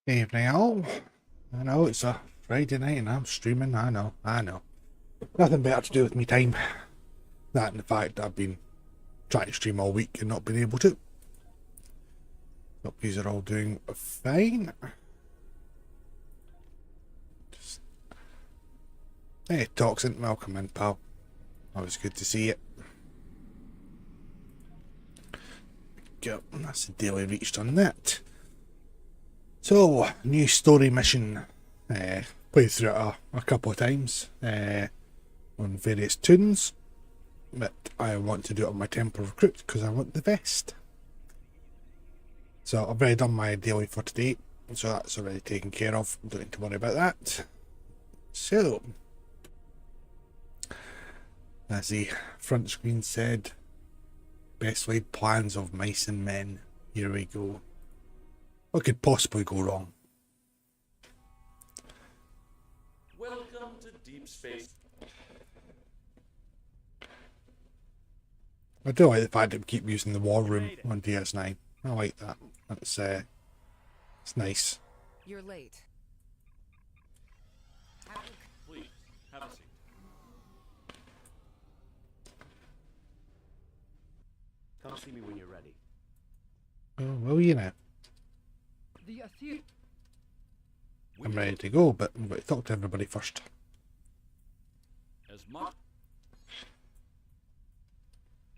Evening all. I know it's a Friday night and I'm streaming, I know. Nothing better to do with me time. That and the fact that I've been trying to stream all week and not been able to. Hope you are all doing fine. Hey Toxin, welcome in pal. Always good to see it. Go, that's the daily reached on that. So, new story mission. Played through it a couple of times on various tunes, but I want to do it on my Temporal Recruit because I want the vest. So I've already done my daily for today, so that's already taken care of. Don't need to worry about that. So, as the front screen said, best laid plans of mice and men. Here we go. What could possibly go wrong? Welcome to deep space. I do like the fact that we keep using the war room on DS9. I like that. That's it's nice. You're late. Please, have a seat. Come see me when you're ready. Oh, well, you know. I'm ready to go, but I'm going to talk to everybody first. As much.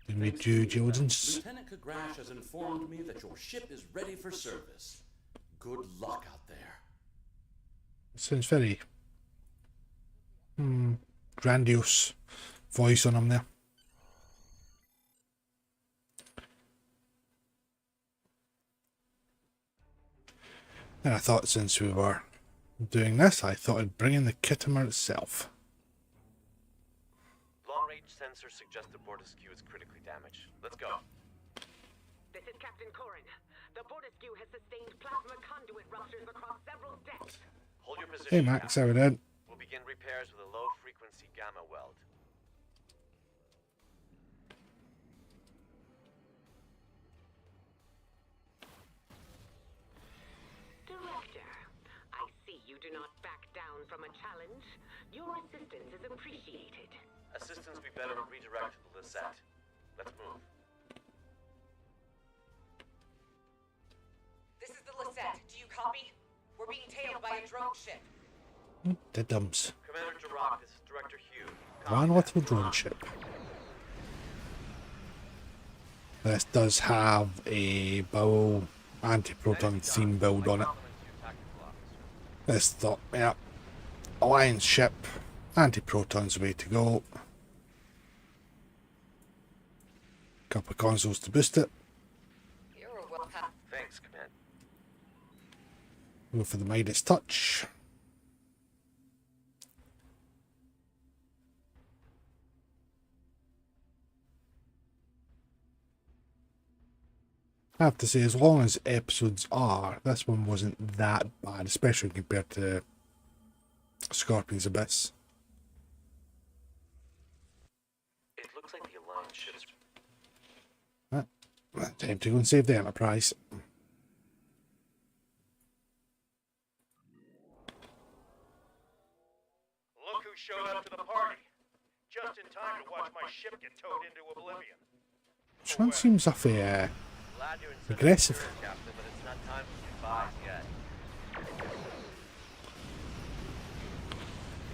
Did we do diligence? Lieutenant Kagrash has informed me that your ship is ready for service. Good luck out there. Sounds very grandiose voice on him there. And I thought since we were doing this, I thought I'd bring in the Kittimer itself. Long-range sensors suggest the Bortisque is critically damaged. Let's go. This is Captain Corin. The Bortisque has sustained plasma conduit ruptures across several decks. Hold your position. Hey Max, how are we doing? We'll begin repairs with a low-frequency gamma weld. Director, I see you do not back down from a challenge. Your assistance is appreciated. Assistance be better redirect to the Lisette. Let's move. This is the Lisette. Do you copy? We're being tailed by a drone ship. The dumps. Commander Jirok, this is Director Hugh. One little drone ship. This does have a bow anti-proton theme build on it. This thought, yeah, Alliance ship, anti-proton's the way to go. Couple of consoles to boost it. You're a well. Thanks, Command. Go for the Midas Touch. I have to say, as long as episodes are, this one wasn't that bad, especially compared to Scorpion's Abyss. It looks like the Alliance ships. Time to go and save the Enterprise. Look who showed up to the party. Just in time to watch my ship get towed into oblivion. Which one seems awfully Glad you're in aggressive. Captain, but it's not time for goodbyes yet.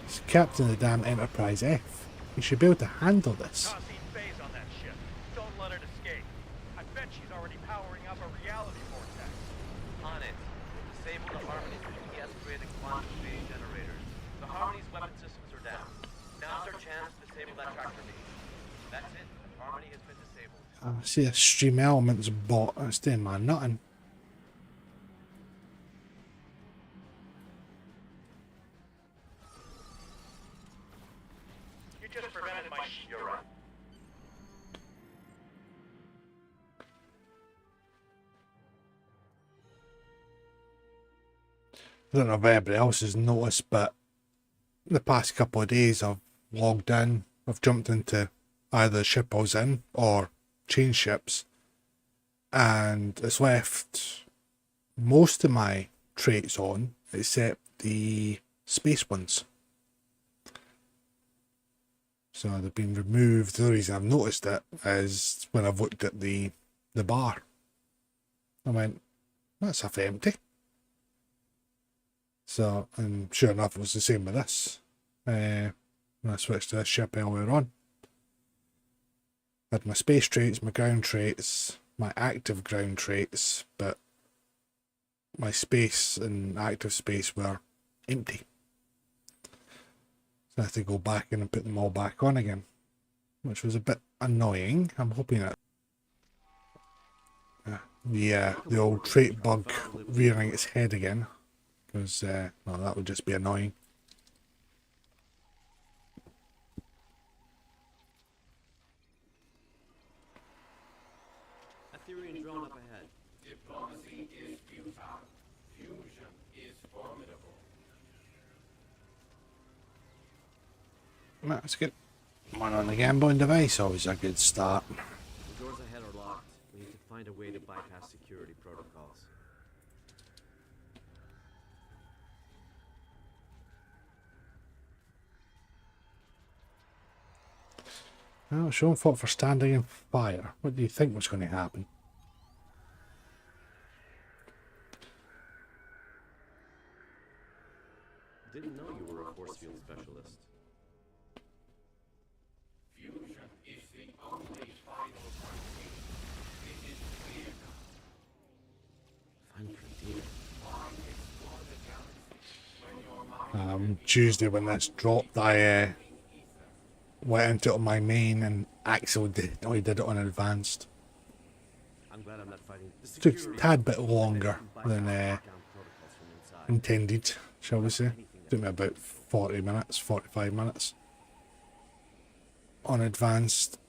It's Captain of the damn Enterprise F. You should be able to handle this. Toss phase on that ship. Don't let it escape. I bet she's already powering up a reality vortex. On it. Disable the Harmony's PBS-created quantum phase generators. The Harmony's weapon systems are down. Now's our chance to disable that tractor beam. That's it. Harmony has been disabled. I see a stream elements bot. That's doing my nothing. You just prevented my You're right. I don't know if anybody else has noticed, but the past couple of days I've logged in, I've jumped into either the ship I was in or changed ships, and it's left most of my traits on except the space ones. So they've been removed. The reason I've noticed it is when I've looked at the bar. I went, that's half empty. So, and sure enough, it was the same with this. When I switched to this ship earlier on. I had my space traits, my ground traits, my active ground traits, but my space and active space were empty. So I had to go back in and put them all back on again, which was a bit annoying. I'm hoping that the old trait bug rearing its head again, because well, that would just be annoying. Ethereum drone up ahead. Diplomacy is futile. Fusion is formidable. That's good. One on the gambling device, always a good start. The doors ahead are locked. We need to find a way to bypass security protocols. Well, Sean fought for standing in fire. What do you think was going to happen? Didn't know you were a force field specialist. Fusion is the only final frontier. It is clear. Fine frontier. Explore the galaxy. When your mind Tuesday when this dropped, I went into it on my main and Axel did it on advanced. I'm glad I'm not fighting. The Took a security tad bit longer than lockdown protocols from inside. intended, shall we say. Took me about 40 minutes, 45 minutes on advanced.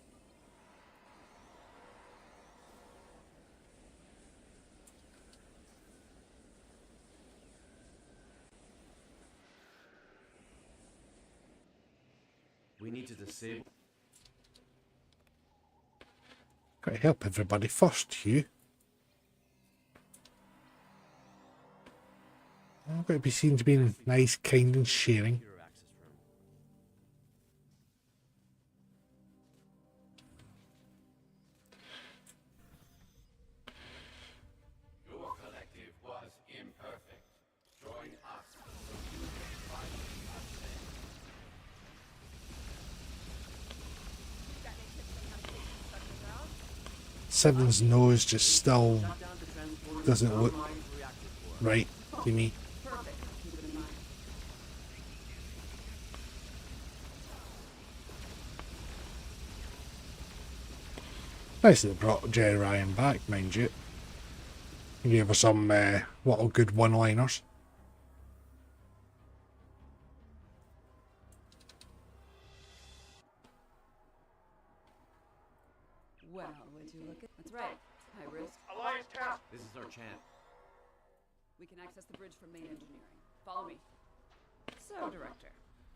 We need to disable. Got to help everybody first, Hugh. I've got to be seen to be nice, kind and sharing. Secure access room. your collective was imperfect. Join us so you can finally ascend. Seven's nose just still Shut down the transporter. doesn't look Online reactor core. right to me. Perfect. Keep it in mind. Nice that they brought Jerry Ryan back, mind you. He gave her some little good one-liners. Well, would you look at? That's right. High risk. Alliance task. This is our chance. We can access the bridge from main engineering. Follow me. So, Director,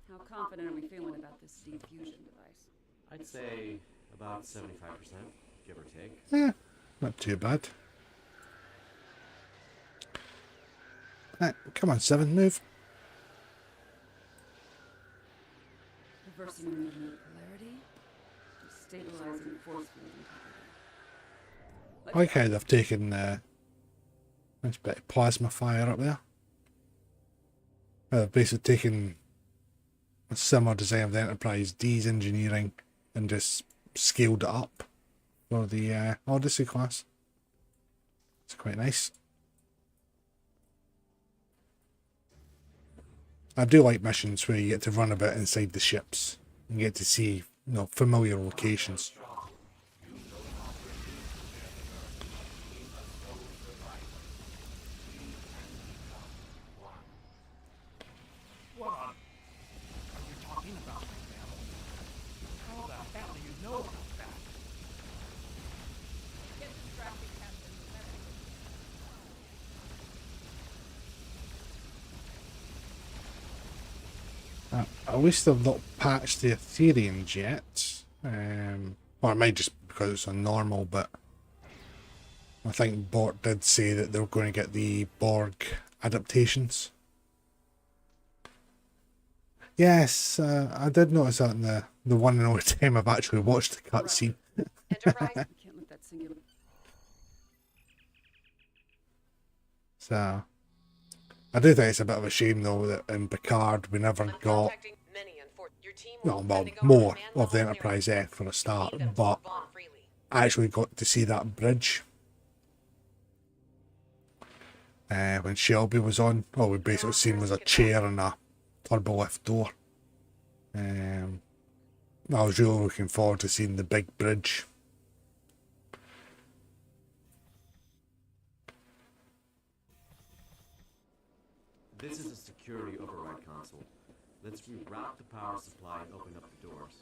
how confident are we feeling about this defusion device? I'd say about 75%, give or take. Not too bad. Come on, Seven, move. Reversing movement polarity. Stabilizing force field integrity. I like how they've taken nice bit of plasma fire up there. They've basically taken a similar design of the Enterprise D's engineering and just scaled it up for the Odyssey class. It's quite nice. I do like missions where you get to run a bit inside the ships and get to see, familiar locations. What on? Are you talking about my family? How the hell do you know about that? Get distracted, Captain. At least they've not patched the Ethereans yet. Or it might just be because it's on normal, but I think Bort did say that they were going to get the Borg adaptations. Yes, I did notice that in the one and only time I've actually watched the cutscene. Enterprise. We can't let that singular. So, I do think it's a bit of a shame though that in Picard we never got, well, more of the Enterprise F for a start, but actually got to see that bridge. When Shelby was on, all we basically seen was a chair and a turbo lift door. I was really looking forward to seeing the big bridge. This is a security override console. Let's reroute the power supply and open up the doors.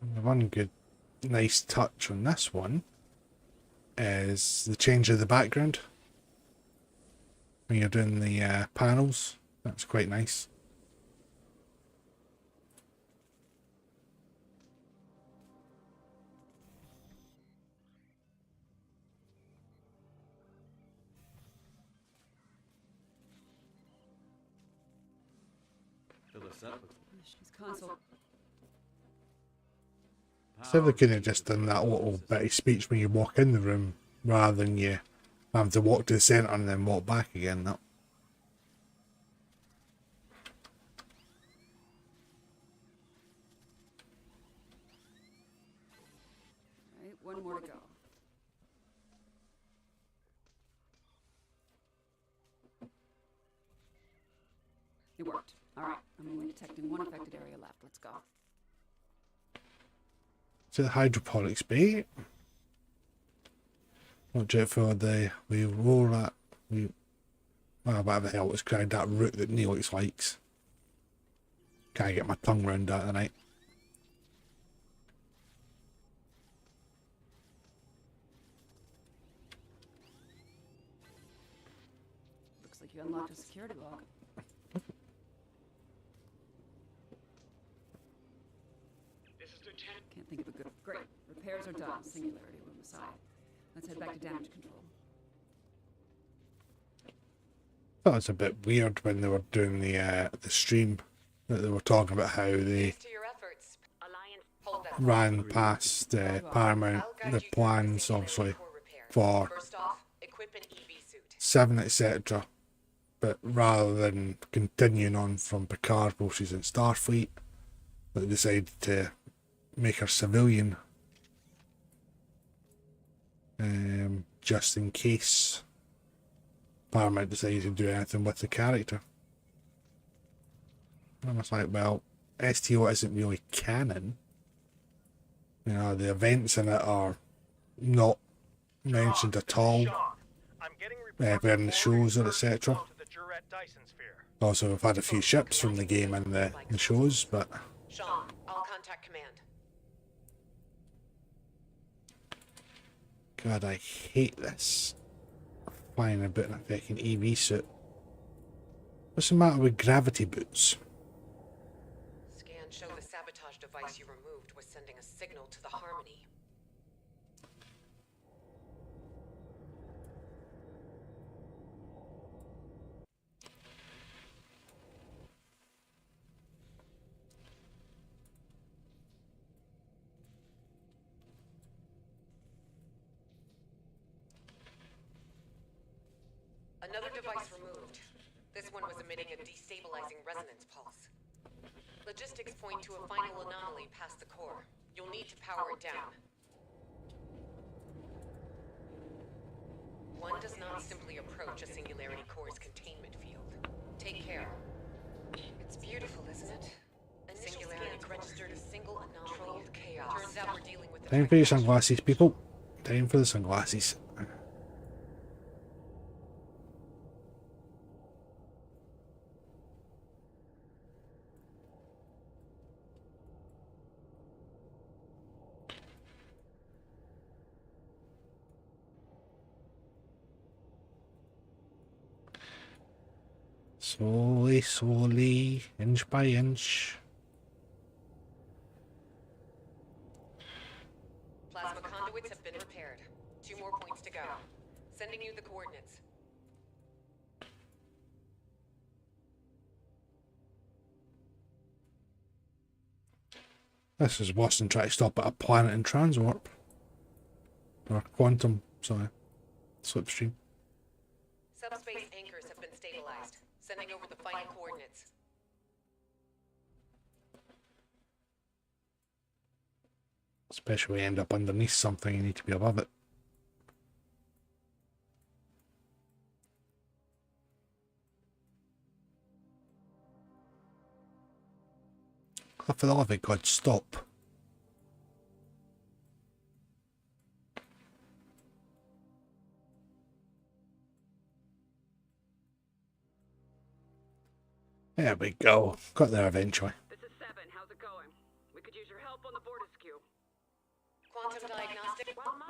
And the one good, nice touch on this one is the change of the background. When you're doing the panels, that's quite nice. Fill this up with Missions console. So they could have just done that little bit of speech when you walk in the room, rather than you have to walk to the centre and then walk back again. That. Right, one more to go. It worked. All right, I'm only detecting one affected area left. Let's go. To the hydroponics bay. Watch out for we roll that whatever the hell it's called, that route that Neelix likes. Can't get my tongue round that tonight. Looks like you unlocked a security log. Can't think of a good. Great. Repairs are done. Singularity room aside. Let's head back to damage control. That was a bit weird when they were doing the stream, that they were talking about how they ran past Paramount the plans, obviously, for 7, etc. But rather than continuing on from Picard while she's in Starfleet, they decided to make her civilian, just in case Paramount decided to do anything with the character. And I was like, well, STO isn't really canon. You know, the events in it are not mentioned at all, where in the shows or etc. Also, we've had a few ships from the game in the shows, but Sean, I'll contact command. God, I hate this. Flying about in a fucking EV suit. What's the matter with gravity boots? Scans show the sabotage device you removed was sending a signal to the Harmony. Another device removed. This one was emitting a destabilizing resonance pulse. Logistics point to a final anomaly past the core. You'll need to power it down. One does not simply approach a singularity core's containment field. Take care. It's beautiful, isn't it? Singularity registered a single anomaly. Chaos. Turns out we're dealing with Time for your sunglasses, people. Time for the sunglasses. Slowly, slowly, inch by inch. Plasma conduits have been repaired. 2 more points to go. Sending Sending you the coordinates. This is worse than trying to stop at a planet in transwarp. Or quantum, sorry. Slipstream. Subspace anchors have been stabilized. Sending over the final coordinates. Especially when you end up underneath something, you need to be above it. Oh, for the love of God, stop. There we go. Got there eventually. This is 7. How's it going? We could use your help on the border skew. Quantum diagnostic. Well, my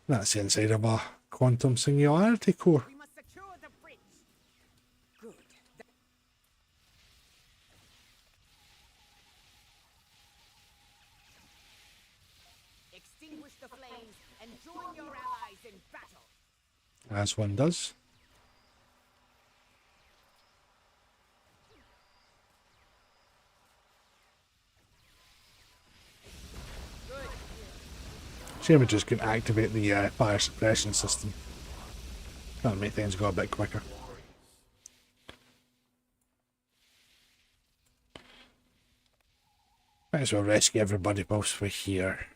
That's the inside of a quantum singularity core. We must secure the bridge. Good. Extinguish the flames and join your allies in battle. As one does. Shame we just can activate the fire suppression system. That'll make things go a bit quicker. Might as well rescue everybody whilst we're here.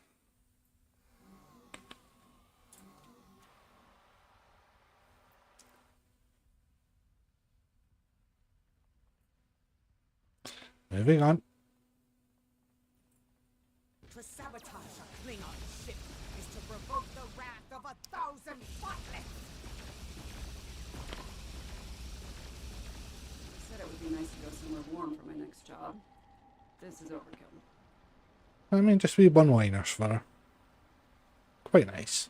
Moving on. To sabotage a Klingon ship is to provoke the wrath of 1,000 spotless. I said it would be nice to go somewhere warm for my next job. This is overkill. I mean, just wee one-liners for her. Quite nice.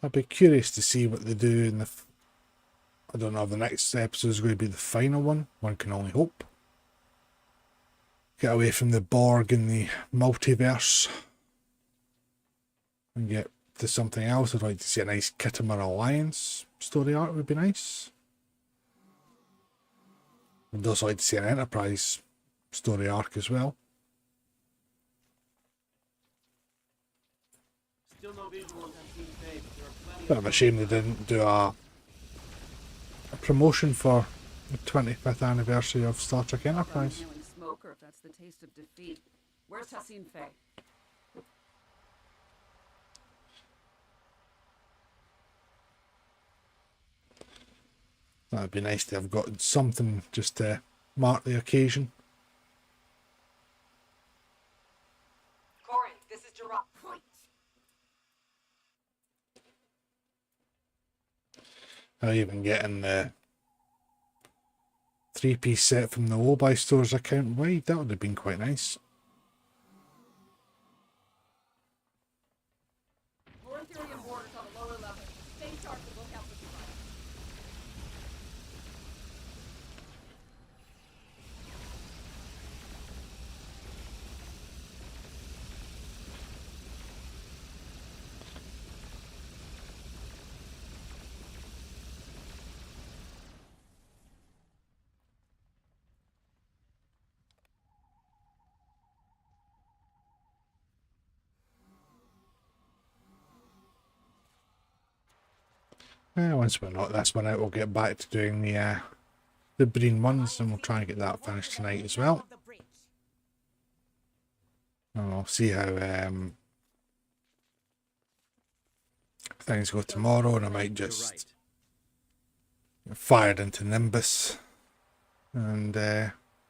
I'd be curious to see what they do in the... I don't know if the next episode is going to be the final one. One can only hope. Get away from the Borg and the multiverse. And get to something else. I'd like to see a nice Mutara Alliance story arc would be nice. I'd also like to see an Enterprise story arc as well. Still no visual on Team Faye, but there are plenty Bit of a shame they didn't do a promotion for the 25th anniversary of Star Trek Enterprise. Inhaling smoke, or if that's the taste of defeat. Where's Hassan Faye? That'd be nice to have got something just to mark the occasion. Corin, this is Gerard. Or even getting the 3-piece set from the Obi Stores account wide, that would have been quite nice. More theory and borders on a lower level. Stay sharp and look out for surprise. Once we're not this one out, we'll get back to doing the Breen ones, and we'll try and get that finished tonight as well. And we'll see how things go tomorrow, and I might just fire it into Nimbus and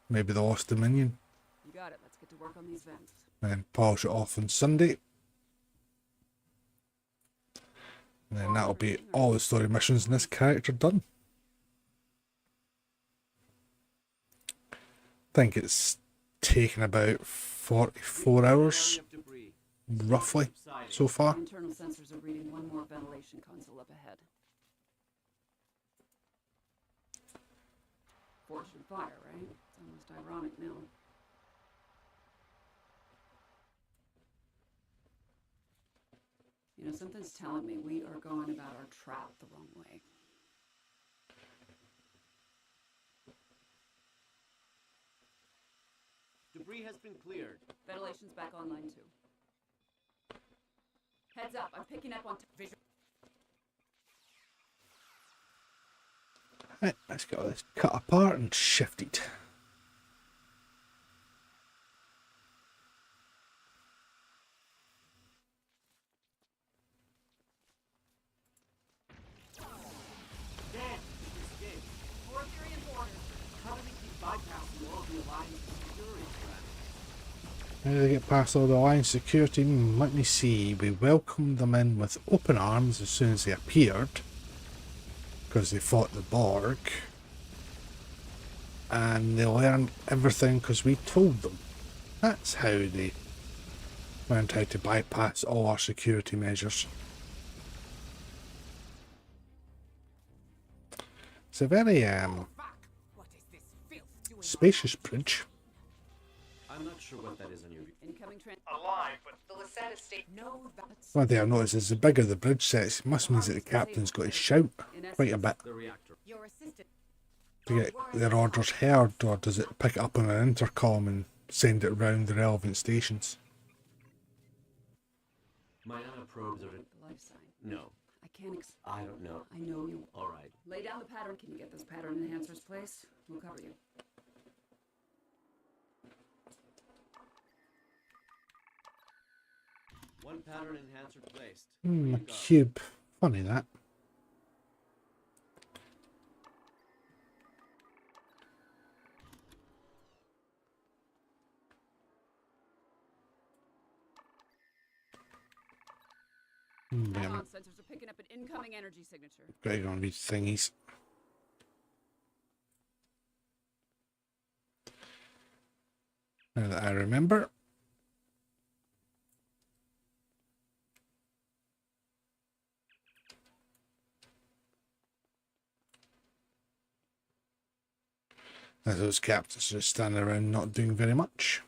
maybe the Lost Dominion, You got it. Let's get to work on these vents. and then polish it off on Sunday. And then that'll be all the story missions in this character done. I think it's taken about 44 hours, Area of debris. roughly, Subsiding. so far. Internal sensors are reading one more ventilation console up ahead. Fortune fire, right? It's almost ironic now. You know, something's telling me we are going about our trap the wrong way. Debris has been cleared. Ventilation's back online too. Heads up, I'm picking up on vision. Right, let's get all this cut apart and shifted. Dan, you escaped. More theory and orders. How do we keep bypassing all the Alliance security threats? How do they get past all the Alliance security? Let me see. We welcomed them in with open arms as soon as they appeared, because they fought the Borg. And they learned everything because we told them. That's how they learned how to bypass all our security measures. It's a very spacious bridge. I'm not sure what that is on your view. Incoming Alive, but The Lasata state. No, that's One thing I've noticed is the bigger the bridge sets, it must mean that the captain's got to shout quite a bit The reactor. Your assistant. to get their orders heard, or does it pick it up on an intercom and send it round the relevant stations? My nanoprobes are in... the life sign. No, I can't I don't know. I know you. Alright. Lay down the pattern. Can you get those pattern enhancers placed? We'll cover you. One pattern enhancer placed. A Here you go. cube. Funny that. Hang Damn on, it. sensors are picking up an incoming energy signature. Gotta go on these thingies. Now that I remember. Now those captains are just standing around not doing very much.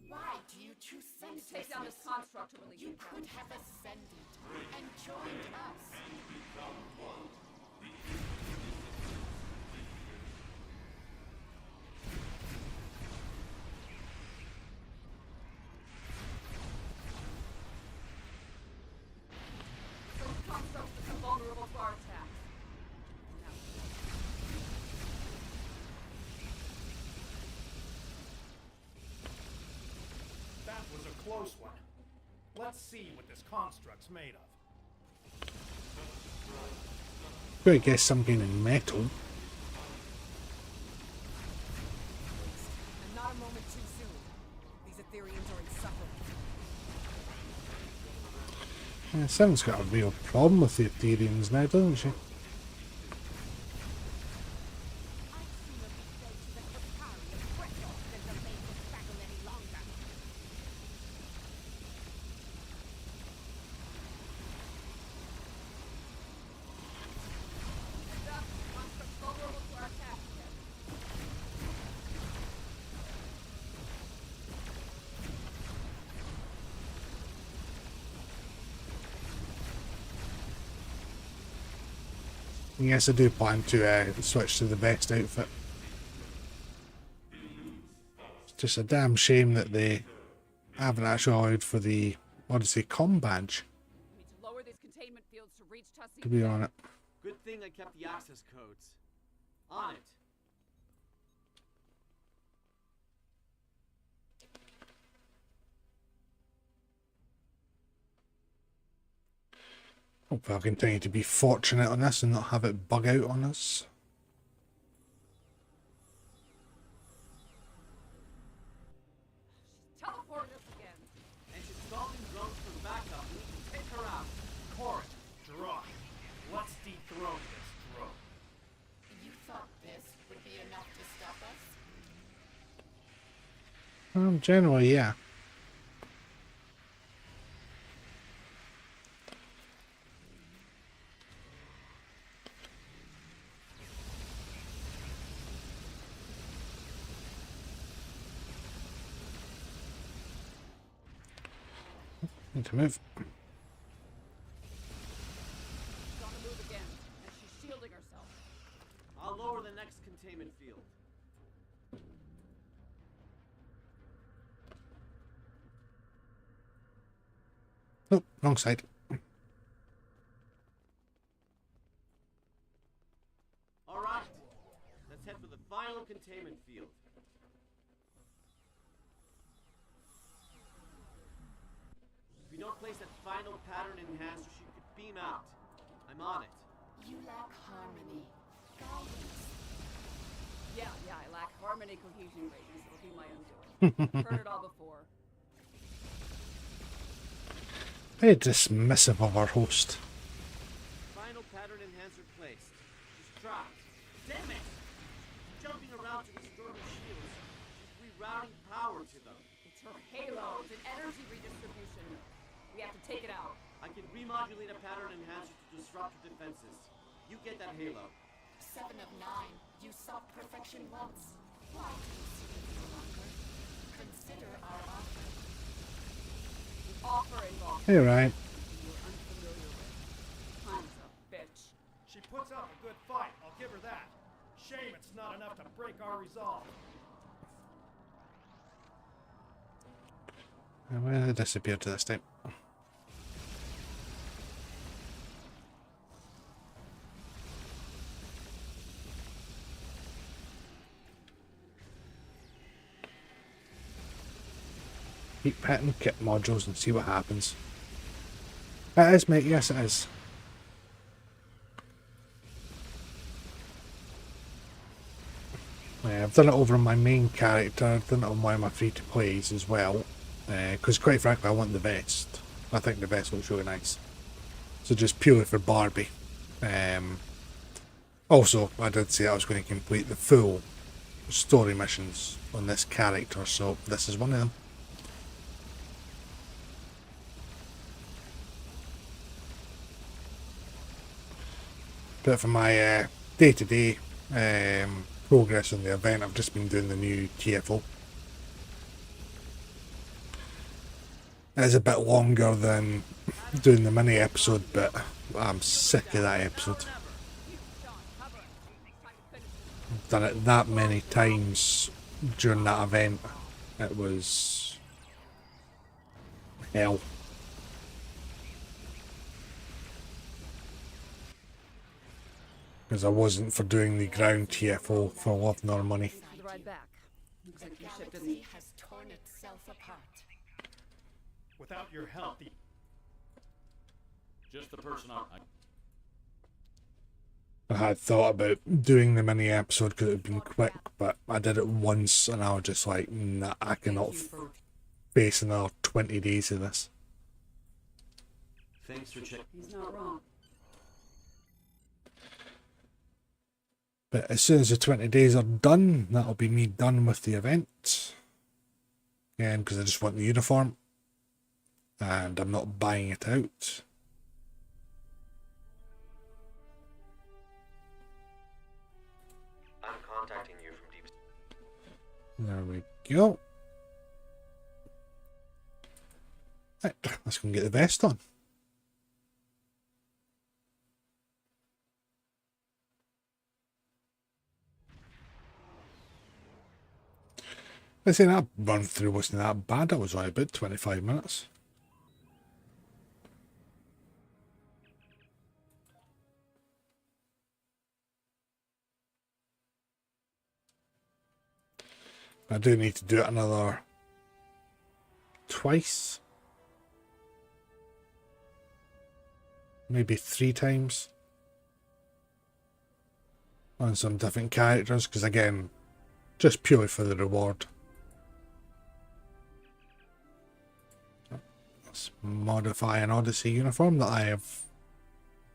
Why do you choose Need to take senselessness? down this construct to release You the could captain. have ascended and joined us. Those constructs become vulnerable to our attacks. Now, That was a close one. Let's see what this construct's made of. Gotta guess some kind of metal. And not a moment too soon. These Ethereans are insufferable. Someone's got a real problem with the Ethereans now, doesn't she? heads up. Constructs vulnerable to our attacks again. Yes, I do plan to switch to the best outfit. It's just a damn shame that they haven't actually allowed for the, what is it, comm badge We need to lower these containment fields to reach Tussie. to be on it. Good thing I kept the access codes. On it. Hope I'll continue to be fortunate on this and not have it bug out on us. Teleported us again. And she's stalking drones for backup. We need to take her out. Core, Generally, yeah. Need to move. She's on the move again, and she's shielding herself. I'll lower the next containment field. Nope, wrong side. All right, let's head for the final containment field. If you don't place that final pattern enhancer, she could beam out. I'm on it. You lack harmony. Guidance. Yeah, I lack harmony, cohesion, greatness. It'll be my undoing. Heard it all before. Very dismissive of our host. Final pattern enhancer placed. She's trapped. Damn it! She's jumping around to restore her shields. She's rerouting power to them. It's her halo. It's an energy redistribution. We have to take it out. I can remodulate a pattern enhancer to disrupt her defenses. You get that halo. 7 of 9. You sought perfection once. Why do you seek it no longer? Consider our offer. The offer involves Hey, Ryan. you're unfamiliar with. Time's a bitch. She puts up a good fight, I'll give her that. Shame it's not enough to break our resolve. And where did it disappear to this time? Keep petting kit modules and see what happens. It is, mate. Yes, it is. Yeah, I've done it over on my main character. I've done it on one of my free-to-plays as well. Because quite frankly, I want the vest. I think the vest looks really nice. So just purely for Barbie. Also, I did say I was going to complete the full story missions on this character, so this is one of them. But for my day-to-day progress on the event, I've just been doing the new TFO. It's a bit longer than doing the mini episode, but I'm sick of that episode. I've done it that many times during that event. It was hell. Because I wasn't for doing the ground TFO for love nor money. The ride back. Looks The like your ship galaxy didn't. has torn itself apart. Without your help, Just the person I had thought about doing the mini episode because it had been quick, but I did it once and I was just like, nah, I cannot face another 20 days of this. Thanks for checking. He's not wrong. But as soon as the 20 days are done, that'll be me done with the event. Again, because I just want the uniform. And I'm not buying it out. I'm contacting you from deep. There we go. Right, let's go and get the vest on. I say that run through wasn't that bad. That was only about 25 minutes. I do need to do it another twice. Maybe 3 times. On some different characters, because again, just purely for the reward. Let's modify an Odyssey uniform that I have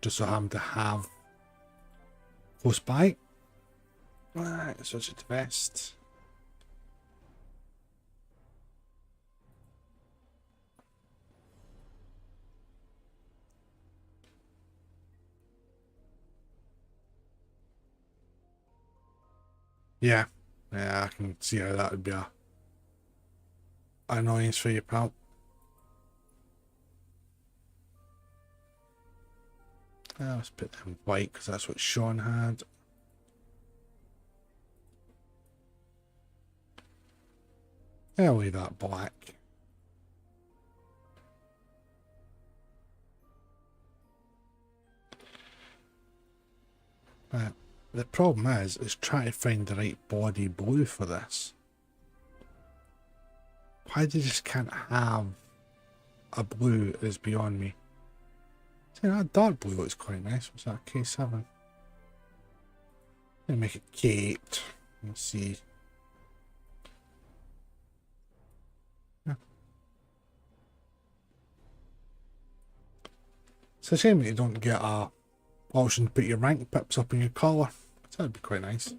just so happen to have close by. Right, switch it to vest. Yeah. Yeah, I can see how that would be a annoyance for you, pal. Let's put them in white because that's what Sean had. I'll leave that black. The problem is trying to find the right body blue for this. Why they just can't have a blue is beyond me. See, that dark blue looks quite nice. What's that? K7. Gonna make it K8. Let's see. Yeah. It's a shame that you don't get a option to put your rank pips up in your colour. That'd be quite nice.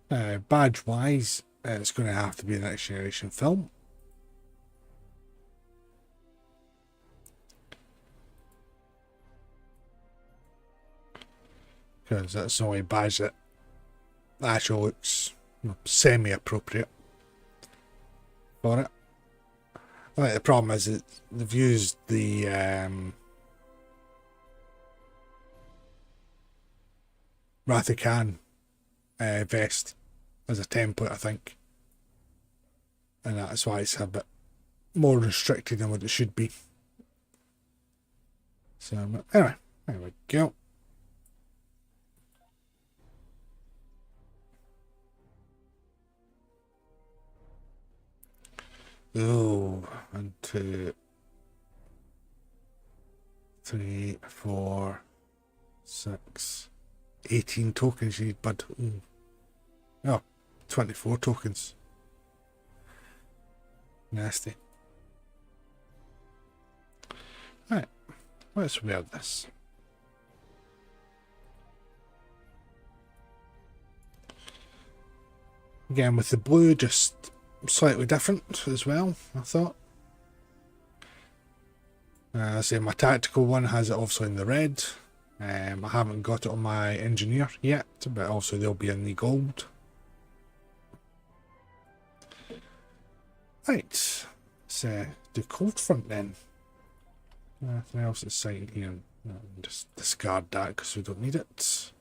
Badge wise, it's going to have to be a next generation film. Because that's the only badge that actually looks semi-appropriate for it. I think the problem is that they've used the Rathikan vest as a template, I think. And that's why it's a bit more restricted than what it should be. So, anyway, there we go. Oh, 1, 2, 3, 4, 6, 18 tokens you need, bud. Ooh. Oh, 24 tokens. Nasty. Right, let's wear this. Again, with the blue, just slightly different as well, I thought. I say my tactical one has it obviously in the red. I haven't got it on my engineer yet, but also they'll be in the gold. Right, let's do cold front then. Nothing else is signed here. No, just discard that because we don't need it.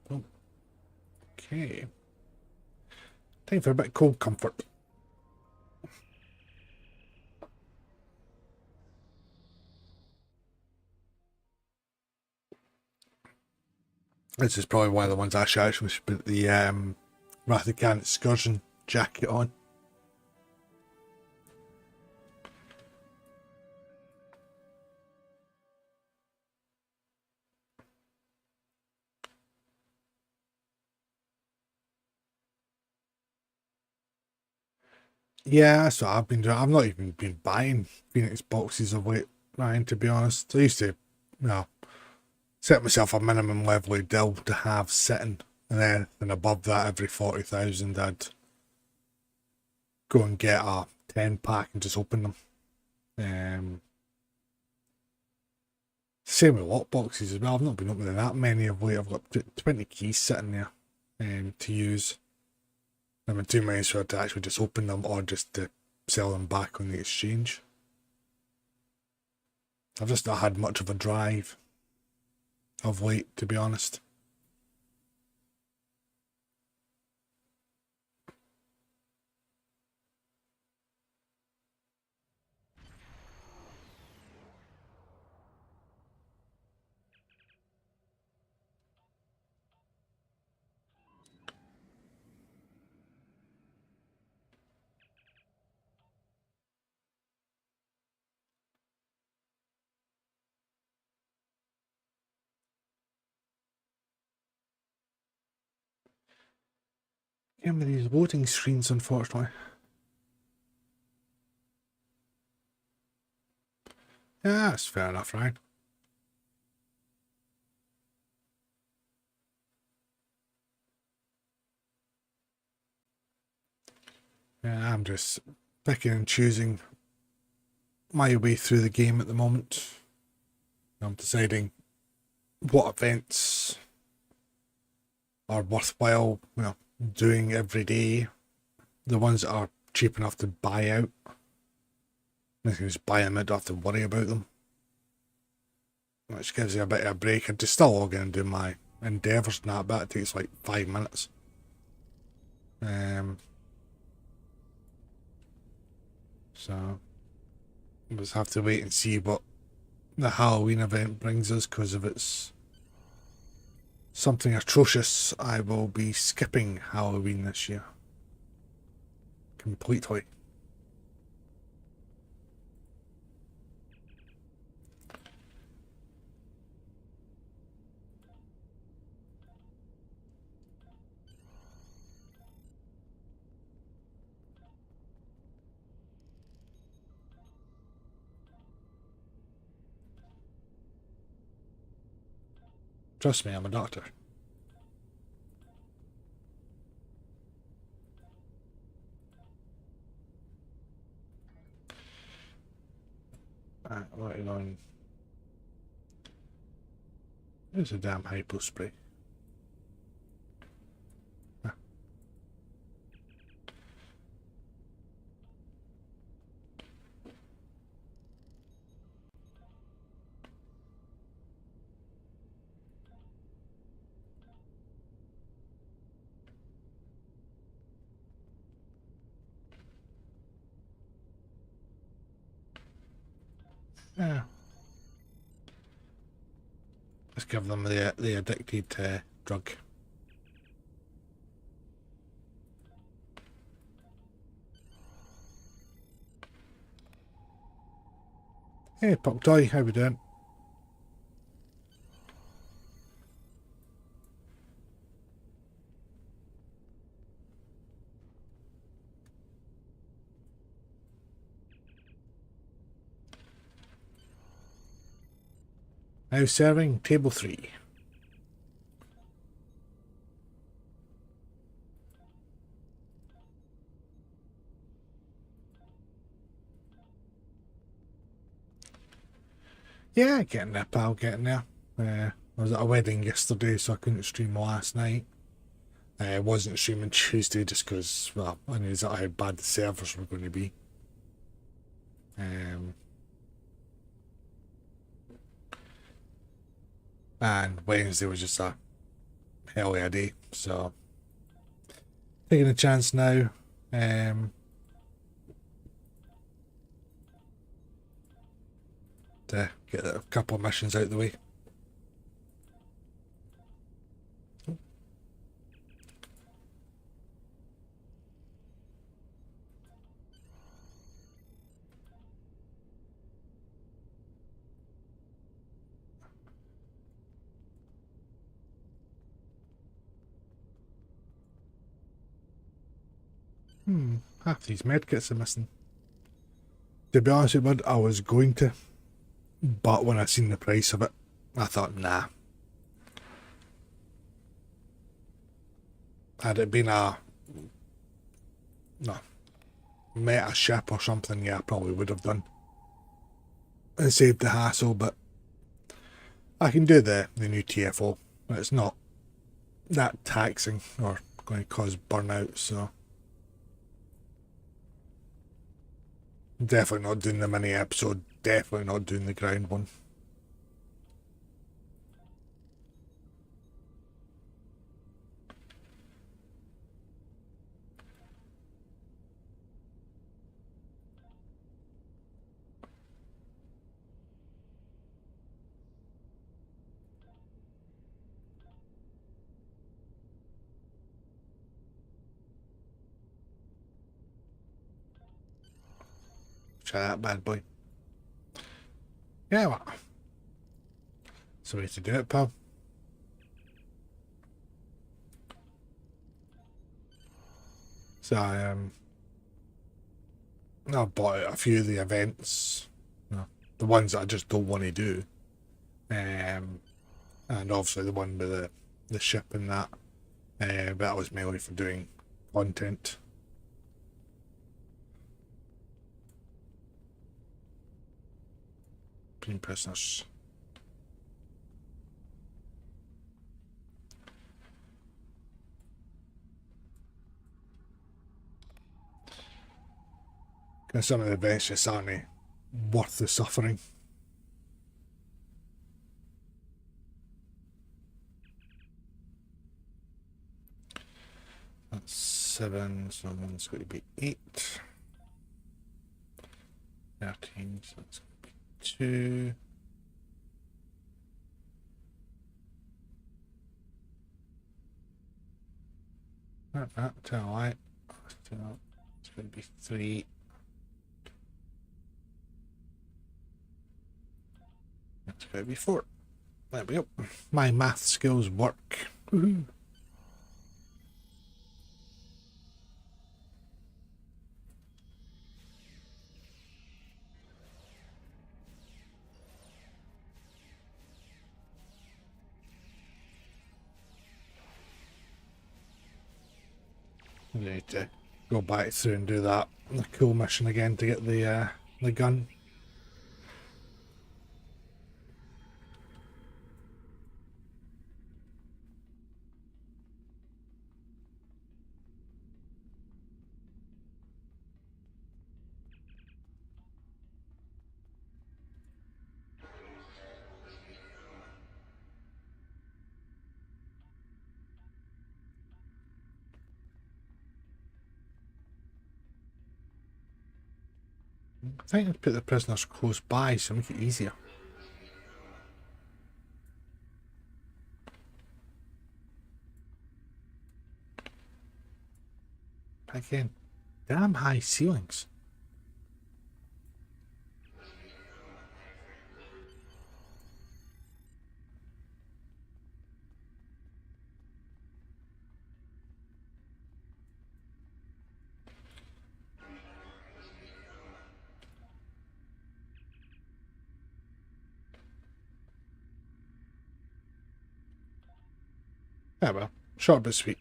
Oh. Okay. Time for a bit of cold comfort. This is probably one of the ones I should actually put the Rathikan Excursion jacket on. Yeah, that's what I've been doing. I've not even been buying Phoenix boxes of late, Ryan, to be honest. I used to, set myself a minimum level of deal to have sitting, and then above that, every 40,000, I'd go and get a 10 pack and just open them. Same with lot boxes as well. I've not been opening that many of late. I've got 20 keys sitting there to use. I've been too many so to actually just open them or just to sell them back on the exchange. I've just not had much of a drive of late, to be honest. Give me these loading screens, unfortunately. Yeah, that's fair enough, right? Yeah, I'm just picking and choosing my way through the game at the moment. I'm deciding what events are worthwhile, doing every day. The ones that are cheap enough to buy out. I can just buy them out, don't have to worry about them. Which gives you a bit of a break. I'm just still going to do my endeavours and that, but it takes like 5 minutes. So we'll just have to wait and see what the Halloween event brings us, because if it's something atrocious, I will be skipping Halloween this year. Completely. Trust me, I'm a doctor. Right, what are you going? There's a damn hypo spray. Huh. Yeah. Let's give them the addicted drug. Hey, Pop Toy, how we doing? Now serving table 3. Yeah, getting there, pal, getting there. I was at a wedding yesterday, so I couldn't stream last night. I wasn't streaming Tuesday just because, well, I knew that how bad the servers were going to be. And Wednesday was just a hell of a day, so taking a chance now. To get a couple of missions out of the way. Half these medkits are missing. To be honest with you, I was going to, but when I seen the price of it, I thought, nah. Had it been meta ship or something, yeah, I probably would have done. And saved the hassle, but I can do the new TFO. It's not that taxing or going to cause burnout, so definitely not doing the mini episode, definitely not doing the ground one. Try that bad boy. Yeah, well, that's the way to do it, pal. So I bought a few of the events, the ones that I just don't want to do, and obviously the one with the ship and that, but that was mainly for doing content. Being prisoners. And some of the events just aren't worth the suffering. That's 7, so it's going to be 8. 13, so it's going to be 2. Tell a lie. It's going to be 3. That's going to be 4. There we go. My math skills work. Woohoo. I need to go back through and do the cool mission again to get the gun. I think I'd put the prisoners close by so make it easier. Again, damn high ceilings. Yeah, well, short but sweet.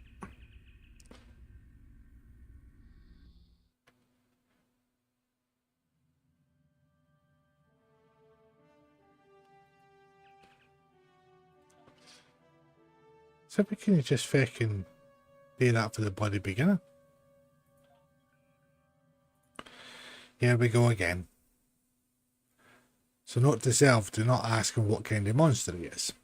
So we can just fucking do that for the bloody beginner. Here we go again. So note to self, do not ask him what kind of monster he is.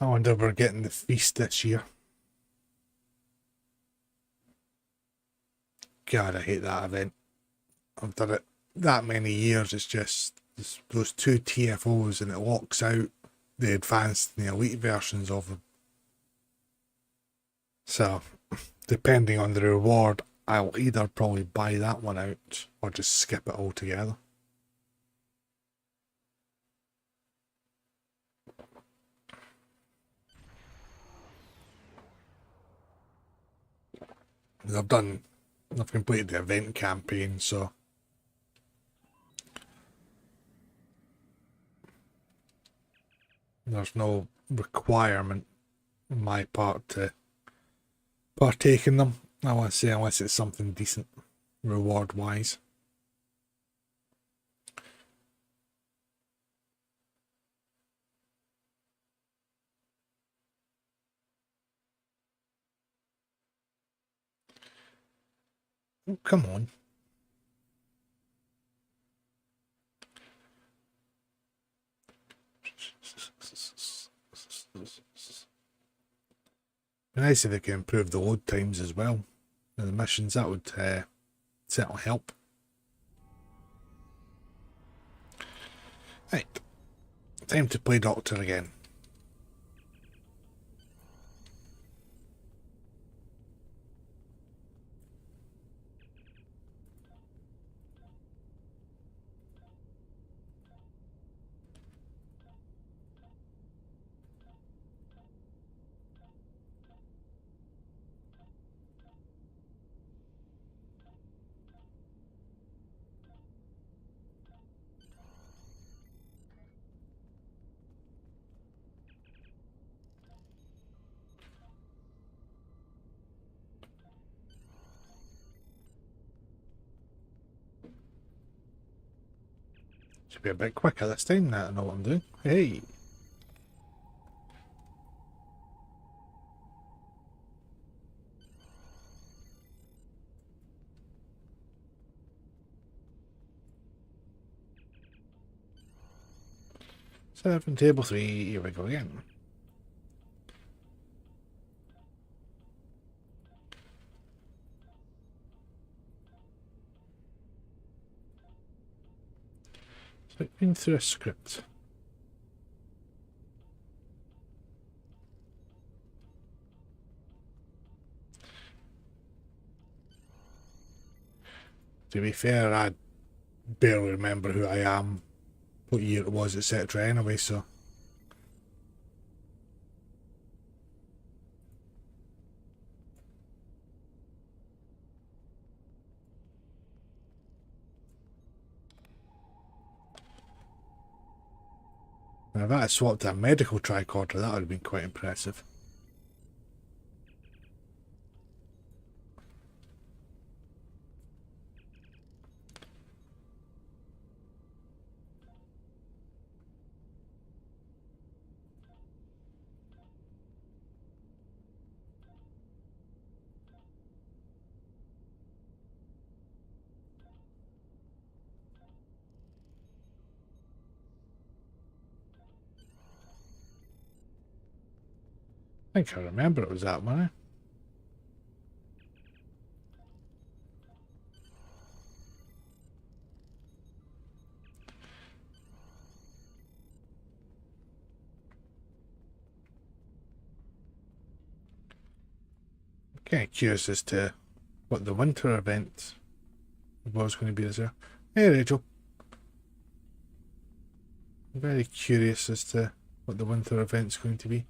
I wonder if we're getting the feast this year. God, I hate that event. I've done it that many years. It's just those 2 TFOs and it locks out the advanced and the elite versions of them. So, depending on the reward, I'll either probably buy that one out or just skip it altogether. I've completed the event campaign, so there's no requirement on my part to partake in them. I want to say, unless it's something decent, reward-wise. Oh, come on. Be nice if they can improve the load times as well. And the missions, that would certainly help. Right. Time to play Doctor again. Should be a bit quicker this time now I know what I'm doing. Hey! Seven, table 3, here we go again. So I've been through a script. To be fair, I barely remember who I am, what year it was, etc. anyway, so. Now if I had swapped to a medical tricorder, that would have been quite impressive. I think I remember it was that one. Okay, curious as to what the winter event was going to be this year. Hey Rachel. I'm very curious as to what the winter event's going to be.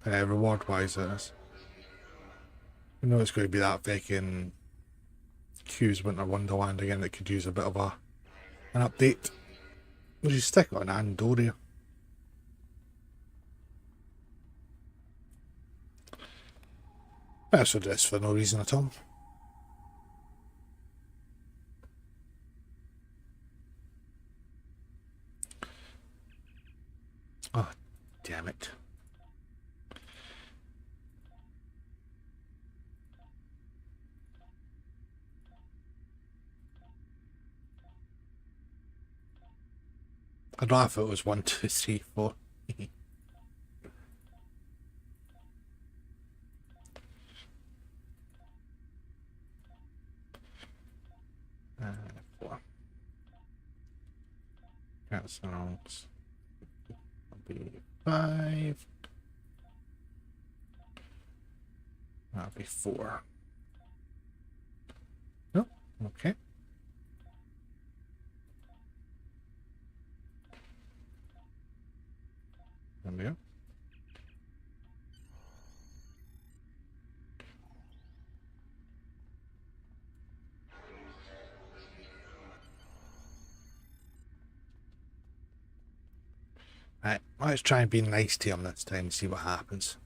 Reward wise, that is. I know it's going to be that fucking Q's Winter Wonderland again that could use a bit of an update. We'll just stick it on Andoria. That's what it is for no reason at all. Oh, damn it. I'd laugh if it was 1, 2, 3, 4. 4. That sounds. That'll be 5. That'll be 4. No, okay. There we go. Right, let's try and be nice to him this time and see what happens.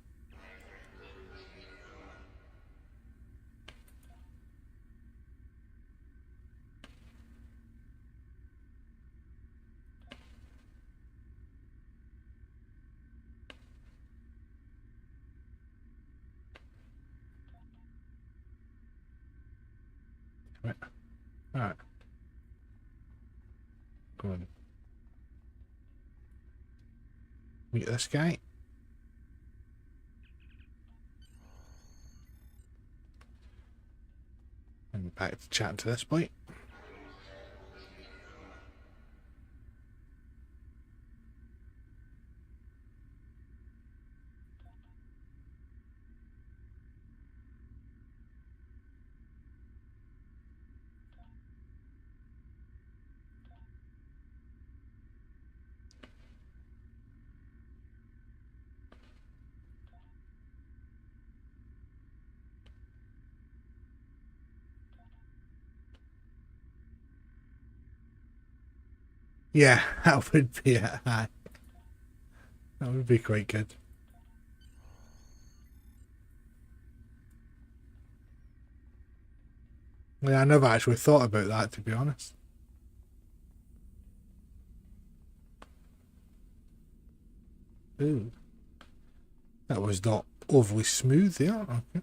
Right. Alright. Go on. Meet this guy. And back to chatting to this boy. Yeah, that would be it. That would be quite good. Yeah, I never actually thought about that, to be honest. Ooh. That was not overly smooth there. Okay.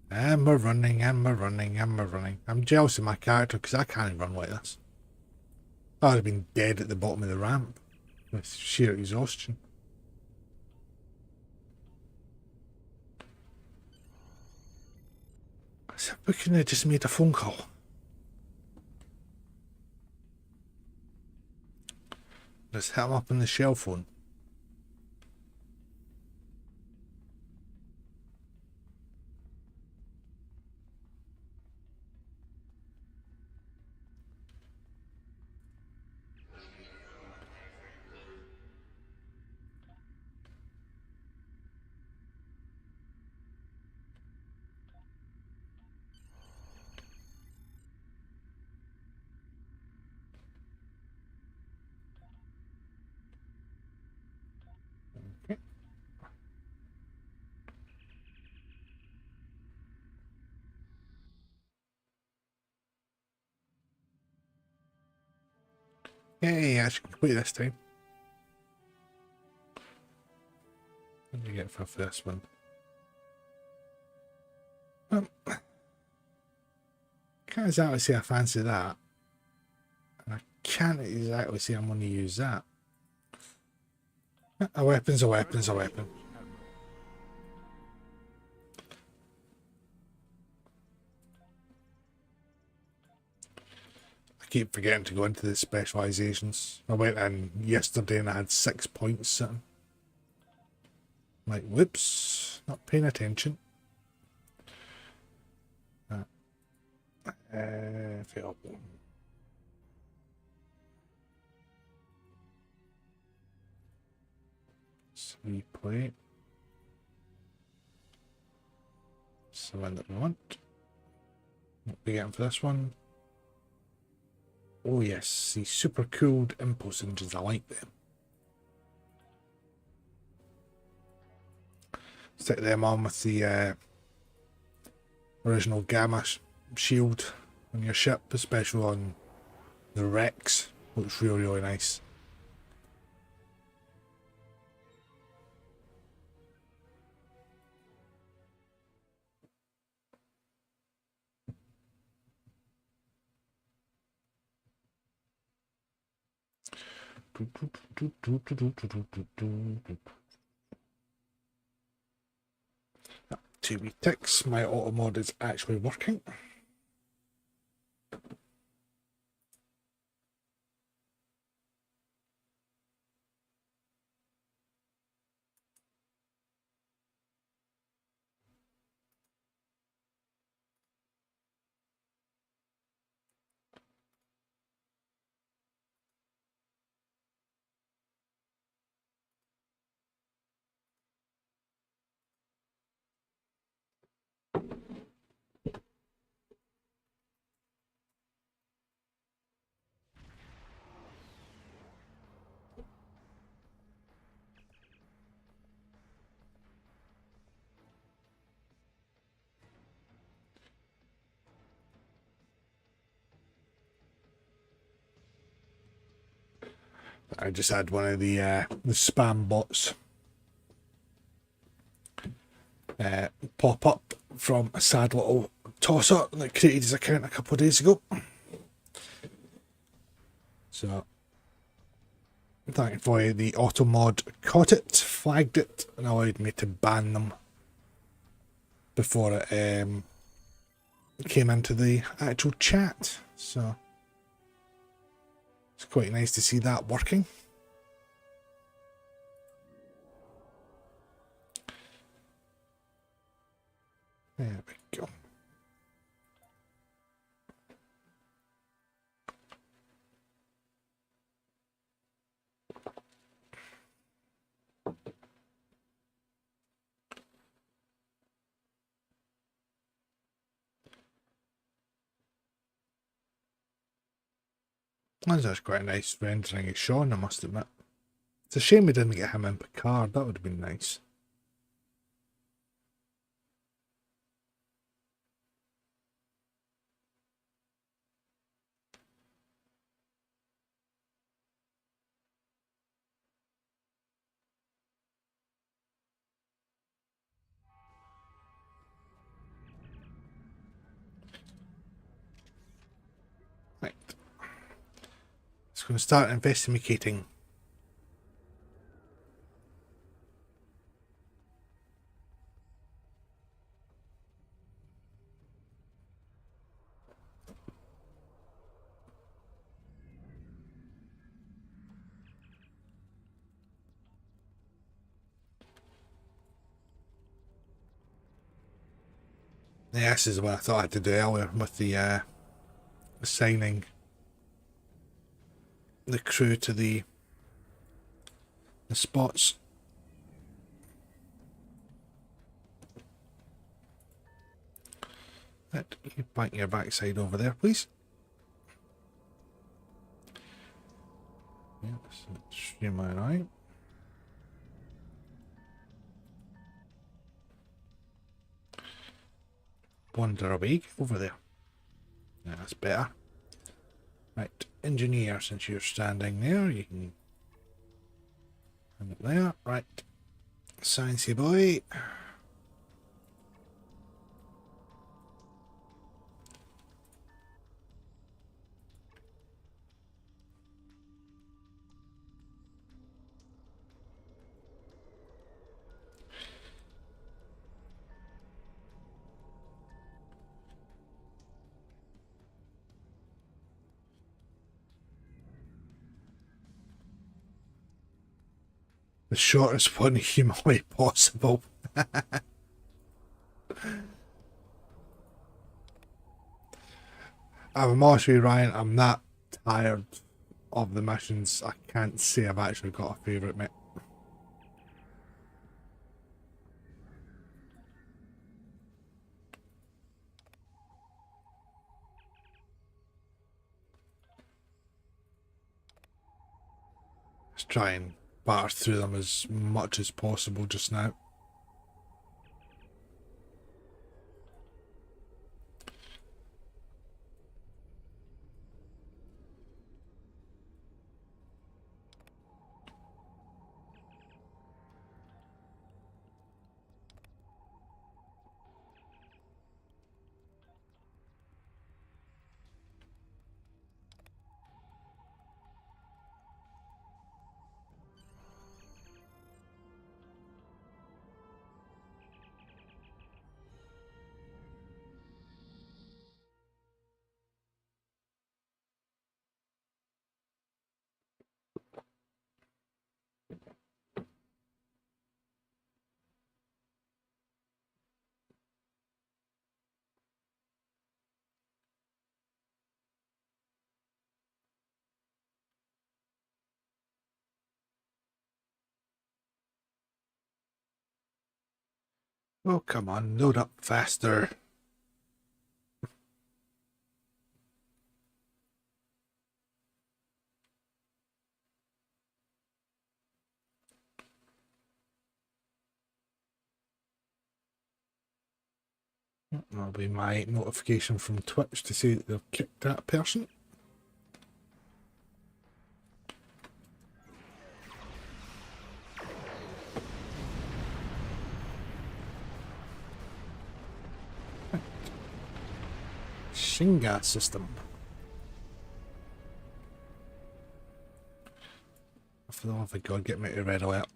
And we're running, and we're running, and we're running. I'm jealous of my character because I can't run like this. I would have been dead at the bottom of the ramp with sheer exhaustion. So we couldn't have just made a phone call. Just hit him up on the shell phone. Hey, I should complete this time. What do you get for this one? Can't exactly say I fancy that. And I can't exactly say I'm going to use that. A weapon's a weapon's a weapon. I keep forgetting to go into the specializations. I went in yesterday and I had 6 points sitting. I'm like, whoops, not paying attention. Fail. Replay. It's the one that we want. What are we getting for this one? Oh yes, the super cooled impulse engines. I like them. Stick them on with the original gamma shield on your ship, especially on the wrecks. Looks really, really nice. Two wee ticks. My auto mod is actually working. I just had one of the spam bots pop up from a sad little tosser that created his account a couple of days ago. So thankfully the auto mod caught it, flagged it, and allowed me to ban them before it came into the actual chat. So it's quite nice to see that working. There we go. That's quite a nice rendering of Sean, I must admit. It's a shame we didn't get him in Picard, that would have been nice. It's going to start investigating. Yeah, this is what I thought I had to do earlier with the assigning the crew to the spots. Right, you bank your backside over there, please. Yes, streamline right. Wander away over there. Yeah, that's better. Right, engineer, since you're standing there, you can hand it there. Right, sciencey boy. The shortest one humanly possible. I'm honest with you, Ryan, I'm that tired of the missions. I can't say I've actually got a favourite, mate. Let's try and batter through them as much as possible just now. Oh, come on, load up faster. That'll be my notification from Twitch to say that they've kicked that person. Shinga system. For the love of God, get me to red alert.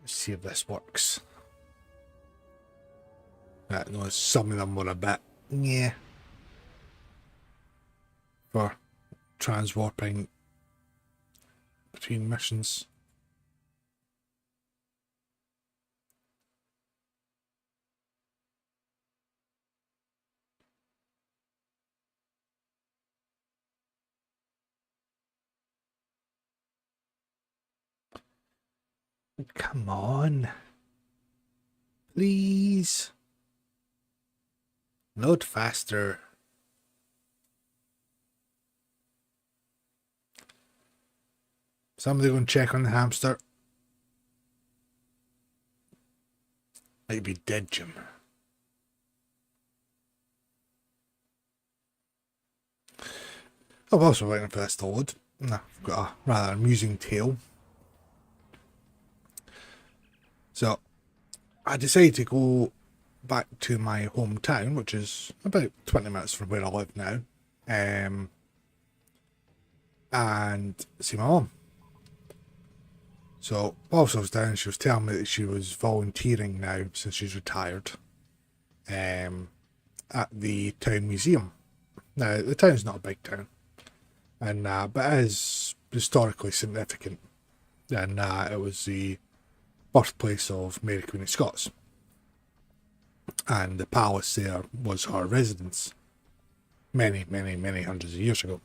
Let's see if this works. No, some of them were a bit, yeah, for transwarping between missions. Come on. Please. Load faster. Somebody go and check on the hamster. Might be dead, Jim. I've also waiting for this to load. And I've got a rather amusing tale. So, I decided to go back to my hometown, which is about 20 minutes from where I live now, and see my mum. So, whilst I was down, she was telling me that she was volunteering now, since she's retired, at the town museum. Now, the town's not a big town, and but it is historically significant, and it was the birthplace of Mary Queen of Scots, and the palace there was her residence many, many, many hundreds of years ago.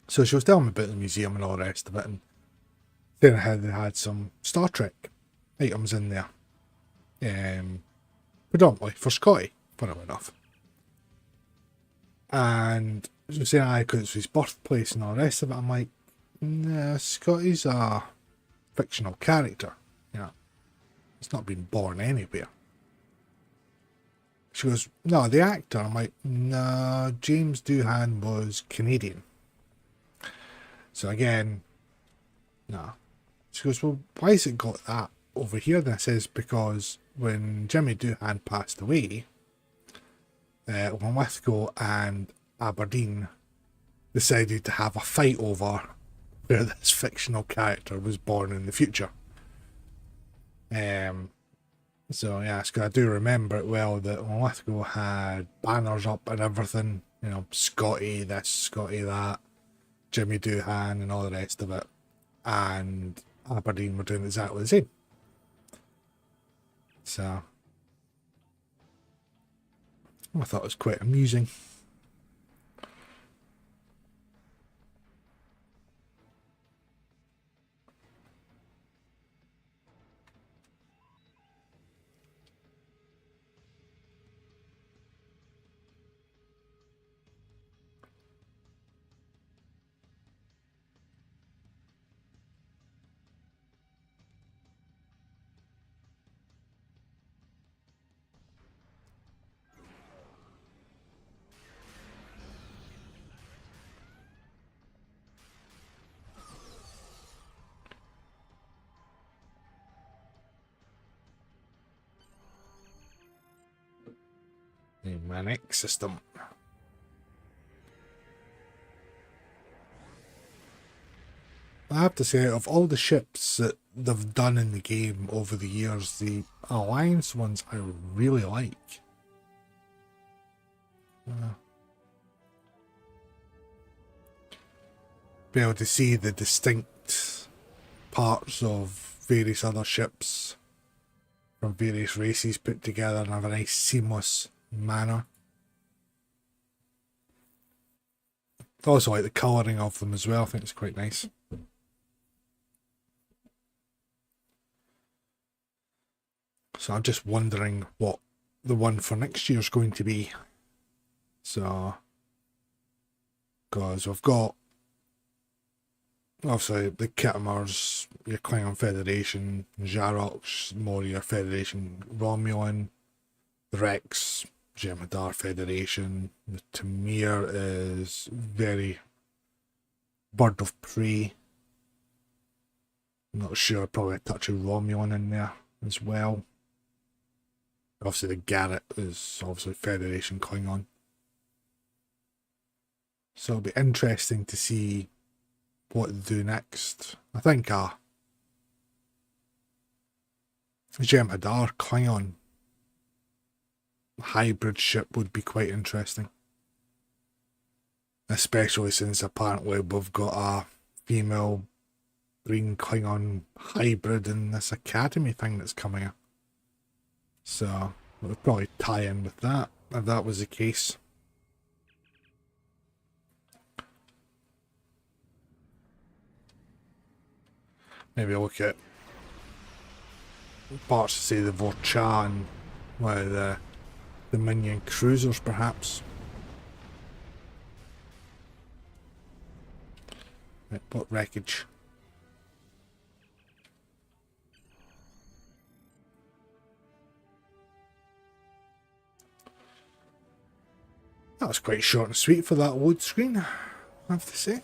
So she was telling me about the museum and all the rest of it, and then how they had some Star Trek items in there, predominantly for Scotty, funnily enough. And she was saying, because it's his birthplace and all the rest of it. I'm like, nah, Scotty's a fictional character, you know. He's not been born anywhere. She goes, no, the actor. I'm like, no, James Doohan was Canadian. So again, no. She goes, well, why has it got that over here? Then I says, because when Jimmy Doohan passed away, Lithgow and Aberdeen decided to have a fight over where this fictional character was born in the future. So yeah, I do remember it well that Lithgow had banners up and everything, you know, Scotty this, Scotty that, Jimmy Doohan and all the rest of it, and Aberdeen were doing exactly the same. So I thought it was quite amusing. The Manic system. I have to say, of all the ships that they've done in the game over the years, the Alliance ones I really like. Be able to see the distinct parts of various other ships from various races put together in a very seamless manner. I also like the colouring of them as well. I think it's quite nice. So I'm just wondering what the one for next year is going to be. So, because we've got obviously the Kitamars, your Klingon Federation, Jaroks, more your Federation Romulan, the Rex, Jem'Hadar Federation, the Tamir is very Bird of Prey. I'm not sure, probably a touch of Romulan in there as well. Obviously the Garrett is obviously Federation Klingon. So it'll be interesting to see what they do next. I think Jem'Hadar Klingon hybrid ship would be quite interesting. Especially since apparently we've got a female Breen Klingon hybrid in this academy thing that's coming up. So it would probably tie in with that, if that was the case. Maybe I'll look at parts to say the Vorcha and the Minion cruisers perhaps. Right, what wreckage? That was quite short and sweet for that load screen, I have to say.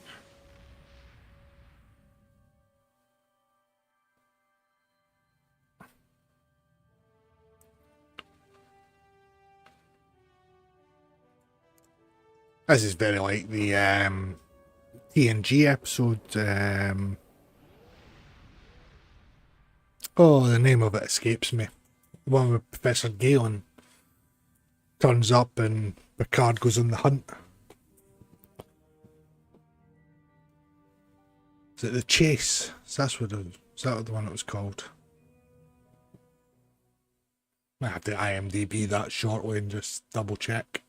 This is very like the TNG episode. Oh, the name of it escapes me. The one with Professor Galen turns up and Picard goes on the hunt. Is it The Chase? Is that the one it was called? I have to IMDb that shortly and just double check.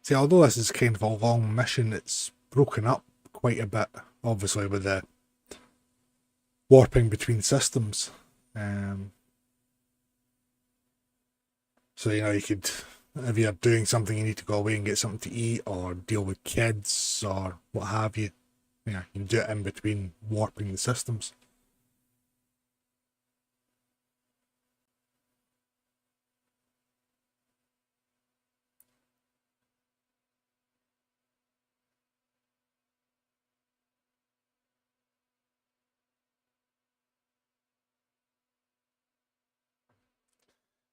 See, although this is kind of a long mission, it's broken up quite a bit, obviously with the warping between systems. So, you know, you could, if you're doing something, you need to go away and get something to eat or deal with kids or what have you. Yeah, you can do it in between warping the systems.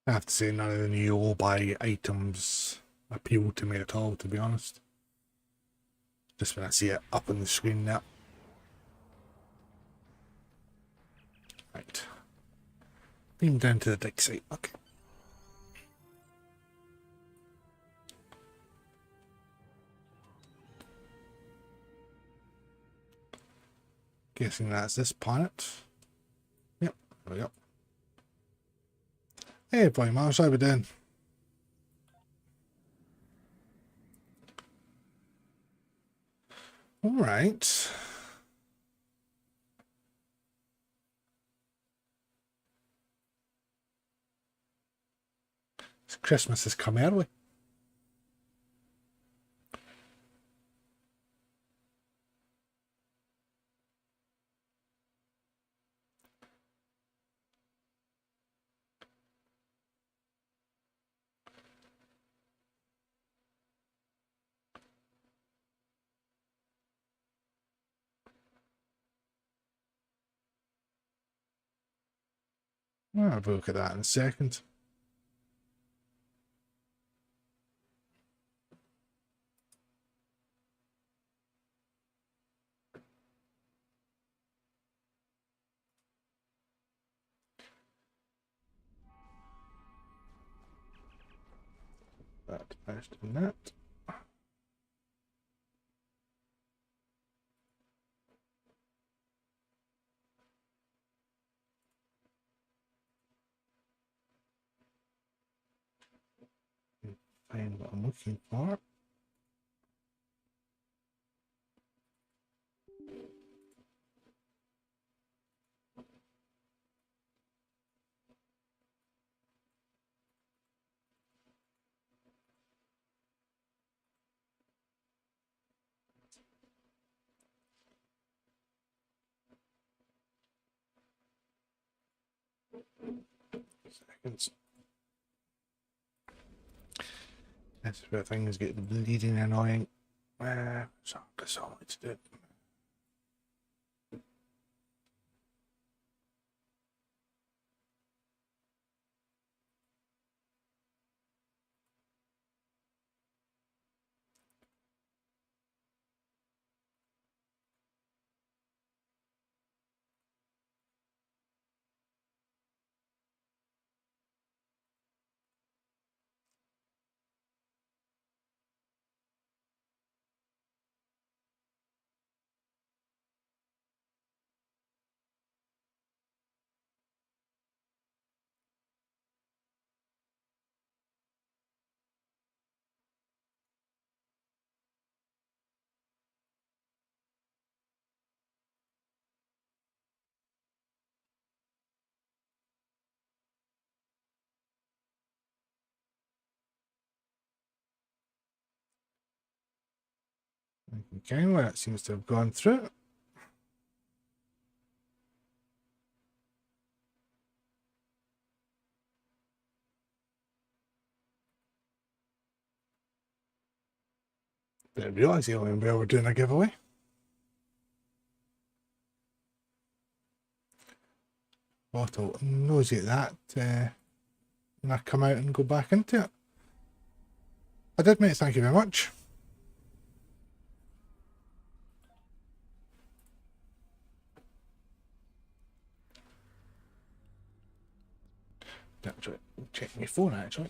I have to say, none of the new all-buy items appeal to me at all, to be honest. Just when I see it up on the screen now. Right. Beam down to the dig site. Okay. Guessing that's this planet. Yep, there we go. Hey, boy, Mars, how we doing? All right. Christmas has come early. I'll have a look at that in a second. That passed in that. Find what I'm looking for. Seconds. That's where things get bleeding annoying. So that's all it's do. Okay, well, that seems to have gone through. Didn't realise we were doing a giveaway. Auto nosy at that when I come out and go back into it. I did, mate, thank you very much. Actually, check my phone actually.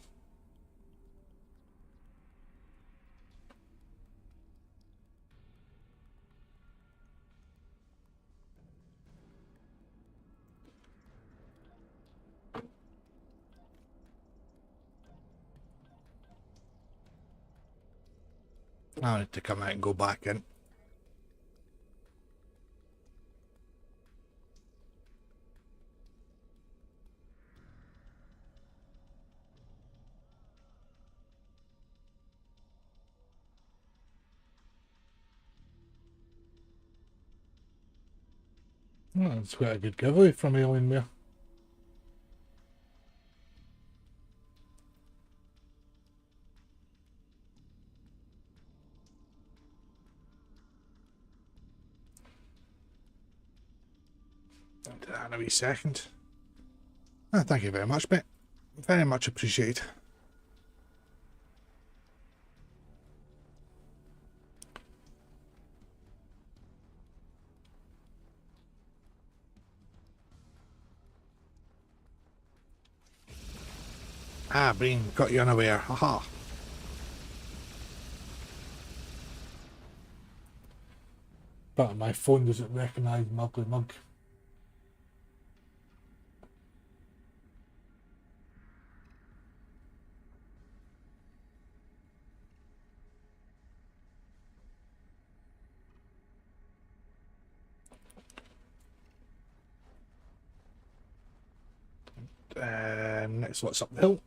I need to come out and go back in. Oh, that's quite a good giveaway from Alienware. In a wee second. Oh, thank you very much, mate. Very much appreciated. Ah, Breen, got you unaware. Haha. But my phone doesn't recognise my ugly mug. Next, what's up the hill?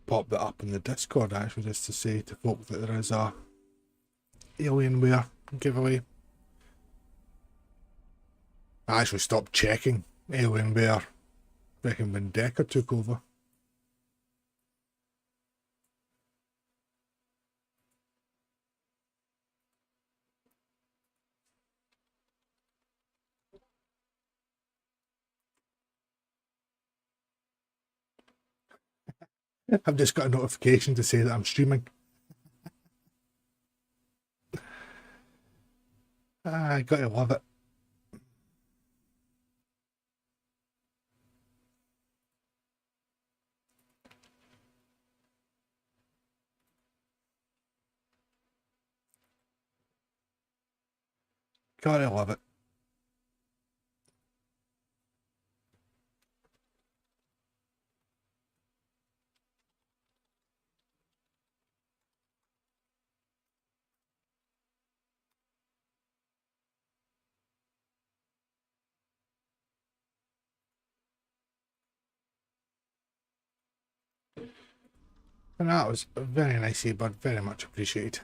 Pop that up in the Discord actually, just to say to folk that there is a Alienware giveaway. I actually stopped checking Alienware back when Decker took over. I've just got a notification to say that I'm streaming. I gotta love it. Gotta love it. And that was very nice, bud. Very much appreciated.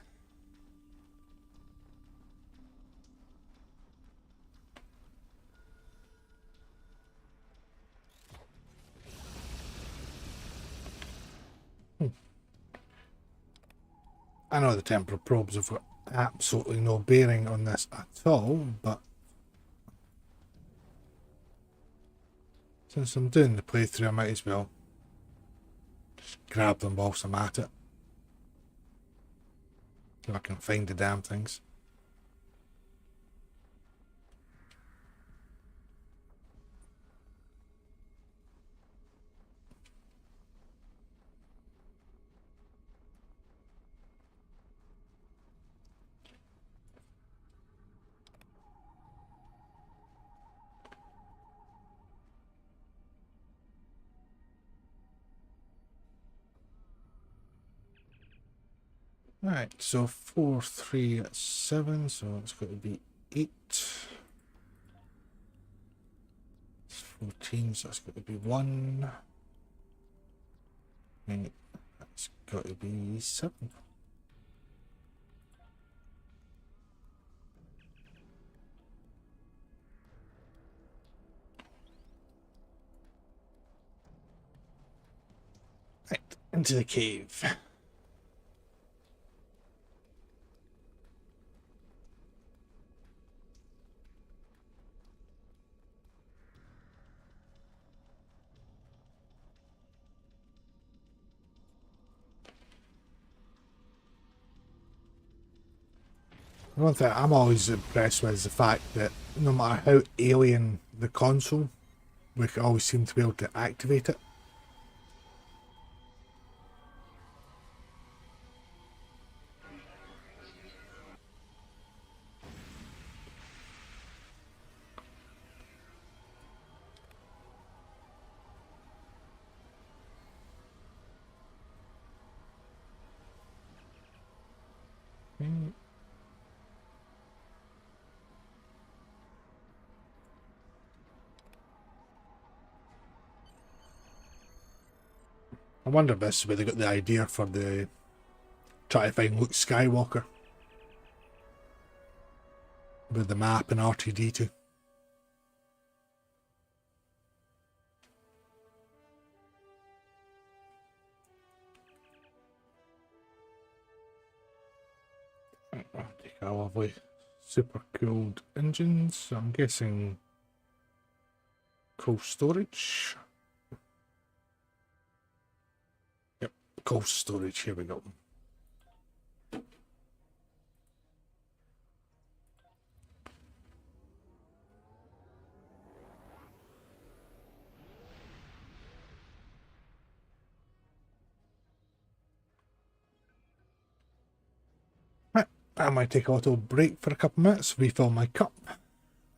I know the temporal probes have got absolutely no bearing on this at all, but since I'm doing the playthrough, I might as well just grab them whilst I'm at it. So I can find the damn things. Right, so 4, 3, that's 7, so it's got to be 8. It's 14, so that's got to be 1. And that's got to be 7. Right, into the cave. One thing I'm always impressed with is the fact that no matter how alien the console, we always seem to be able to activate it. I wonder if this is where they got the idea for the try to find Luke Skywalker with the map and R2D2. I'll take our lovely super cooled engines. So I'm guessing cold storage. Yep, cold storage. Here we go. Right, I might take a little break for a couple of minutes, refill my cup,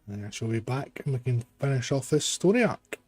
and I shall be back and we can finish off this story arc.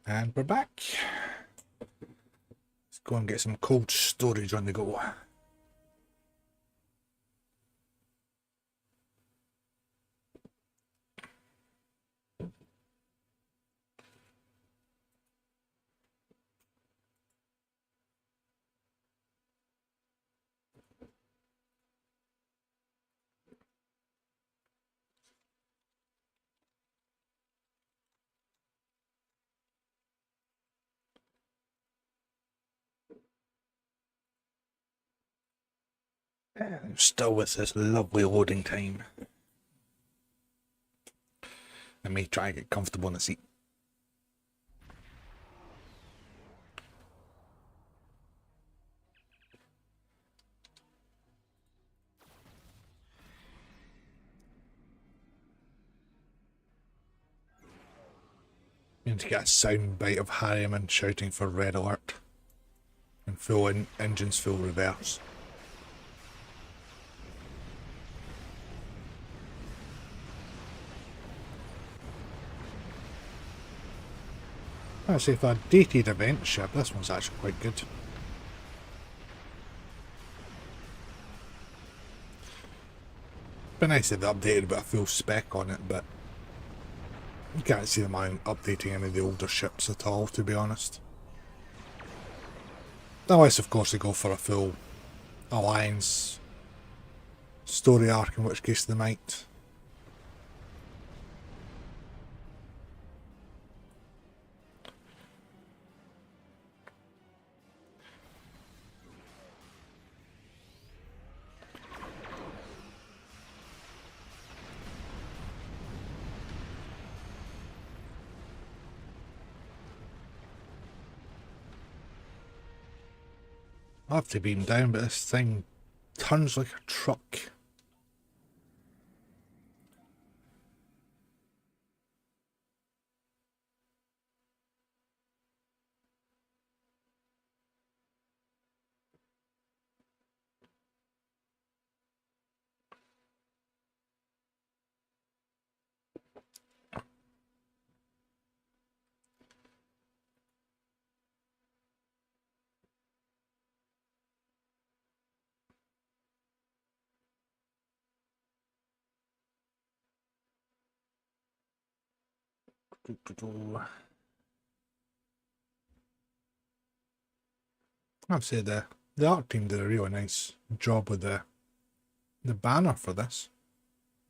And we're back. Let's go and get some cold storage on the go. I'm still with this lovely loading time. I may try and get comfortable in the seat. Need to get a sound bite of Harriman shouting for red alert and full engines full reverse. Actually, for a dated event ship, this one's actually quite good. Been nice if they updated a bit of full spec on it, but you can't see them updating any of the older ships at all, to be honest. Unless, of course, they go for a full Alliance story arc, in which case they might. I have to beam down, but this thing turns like a truck. I'd say the art team did a really nice job with the banner for this,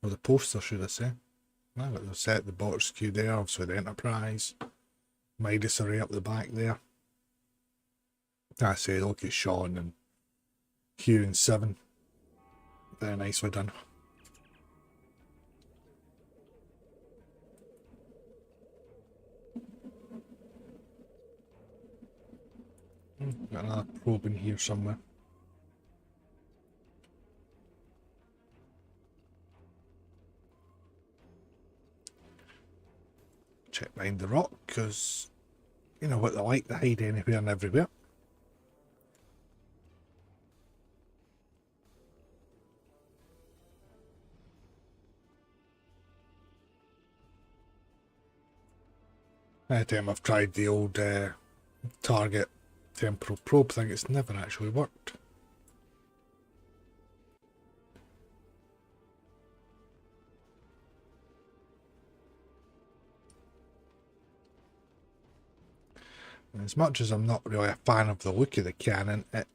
or the poster, should I say. Now that they've set the Botter's Q there, obviously the Enterprise, Midas array up the back there. I say look at Sean and Hugh and Seven. Very nicely done. Got another probe in here somewhere. Check behind the rock, because you know what they like, they hide anywhere and everywhere. Anytime I've tried the old target temporal probe thing, it's never actually worked. And as much as I'm not really a fan of the look of the cannon, it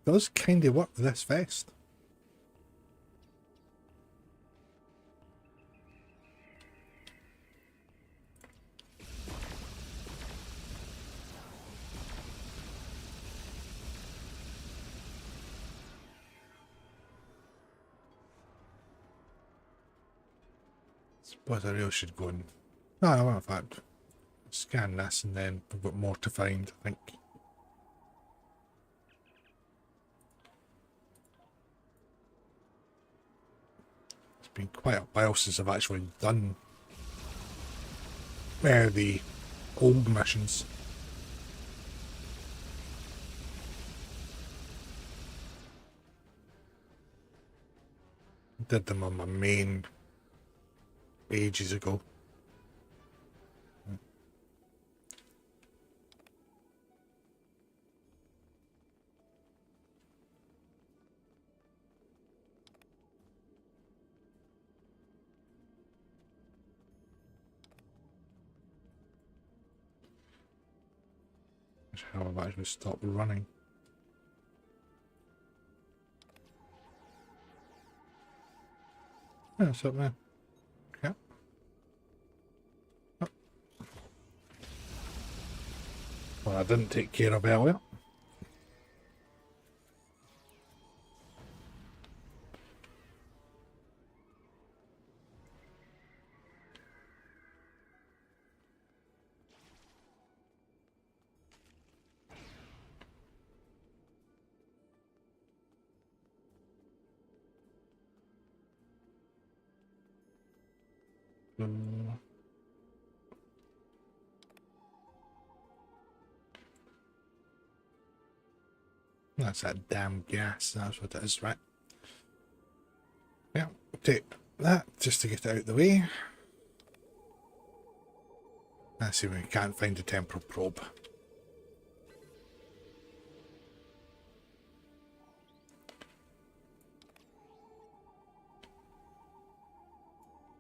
does kind of work with this vest. Suppose I really should go and... No, in fact, scan this and then we've got more to find, I think. It's been quite a while since I've actually done the old missions. Did them on my main ages ago. how I've actually stopped running. Oh, what's up there? Yeah. Oh. Well, I didn't take care of earlier. That's that damn gas, that's what it is, right? Yeah, take that just to get it out of the way. Let's see if we can't find a temporal probe.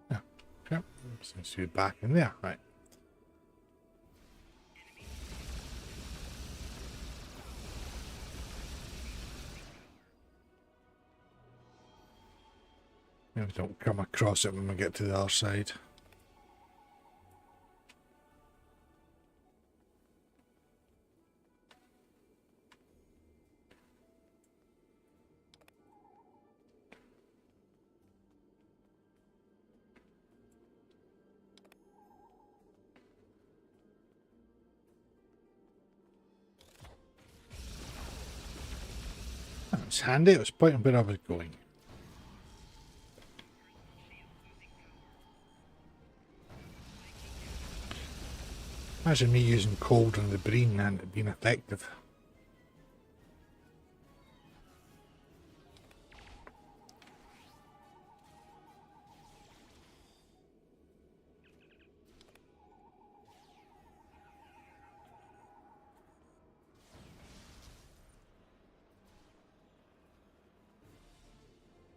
Yeah, okay. Seems to be back in there, right? Maybe don't come across it when we get to the other side. That's handy, it was pointing where I was going. Imagine me using cold on the Breen and it being effective.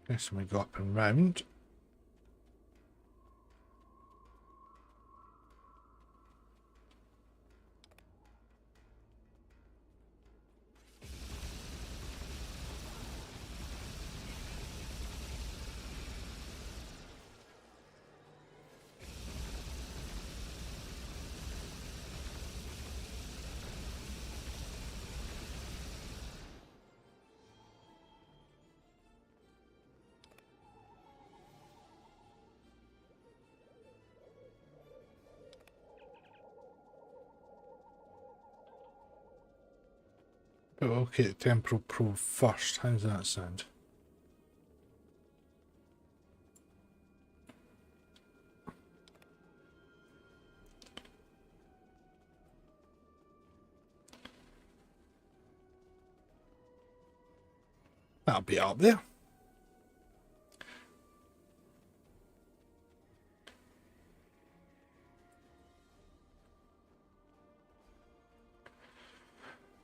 Guess we go up and round. But we'll look at temporal probe first. How does that sound? That'll be up there.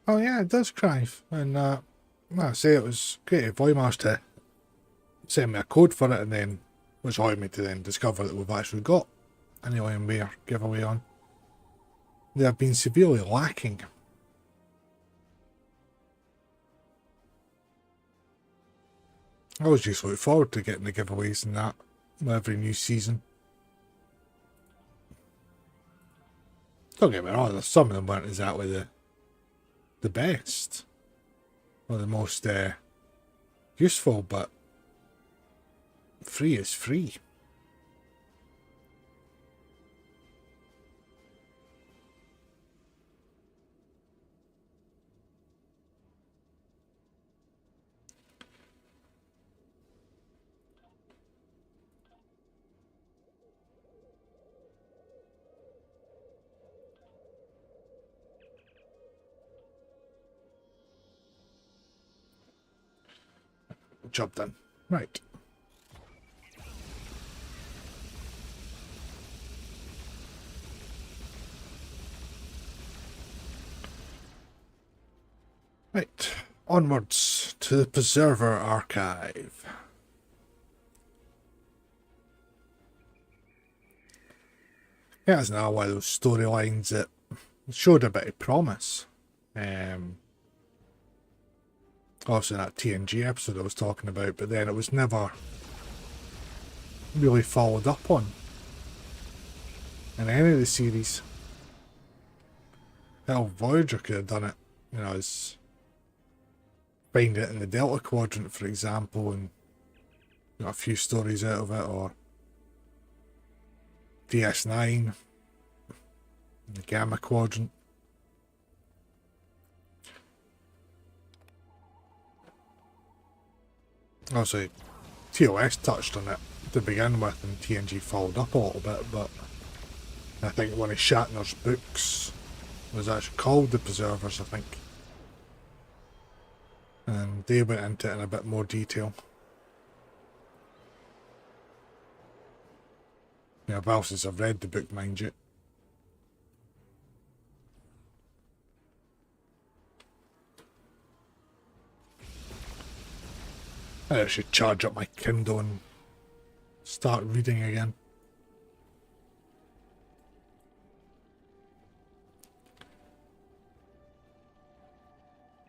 Oh yeah, it does cry. And like I say, it was great if I managed to send me a code for it, and then which allowed me to then discover that we've actually got an Alienware giveaway on. They have been severely lacking. I always just look forward to getting the giveaways and that with every new season. Don't get me wrong, some of them weren't exactly the best or the most useful, but free is free. Job done. Right. Right. Onwards to the Preserver Archive. Yeah, that's another one of those storylines that showed a bit of promise. Also that TNG episode I was talking about, but then it was never really followed up on in any of the series. Hell, Voyager could have done it, you know, as find it in the Delta Quadrant, for example, and got a few stories out of it, or DS9, the Gamma Quadrant. Also, TOS touched on it to begin with, and TNG followed up a little bit, but I think one of Shatner's books was actually called The Preservers, I think. And they went into it in a bit more detail. Yeah, well, since I've read the book, mind you. I should charge up my Kindle and start reading again.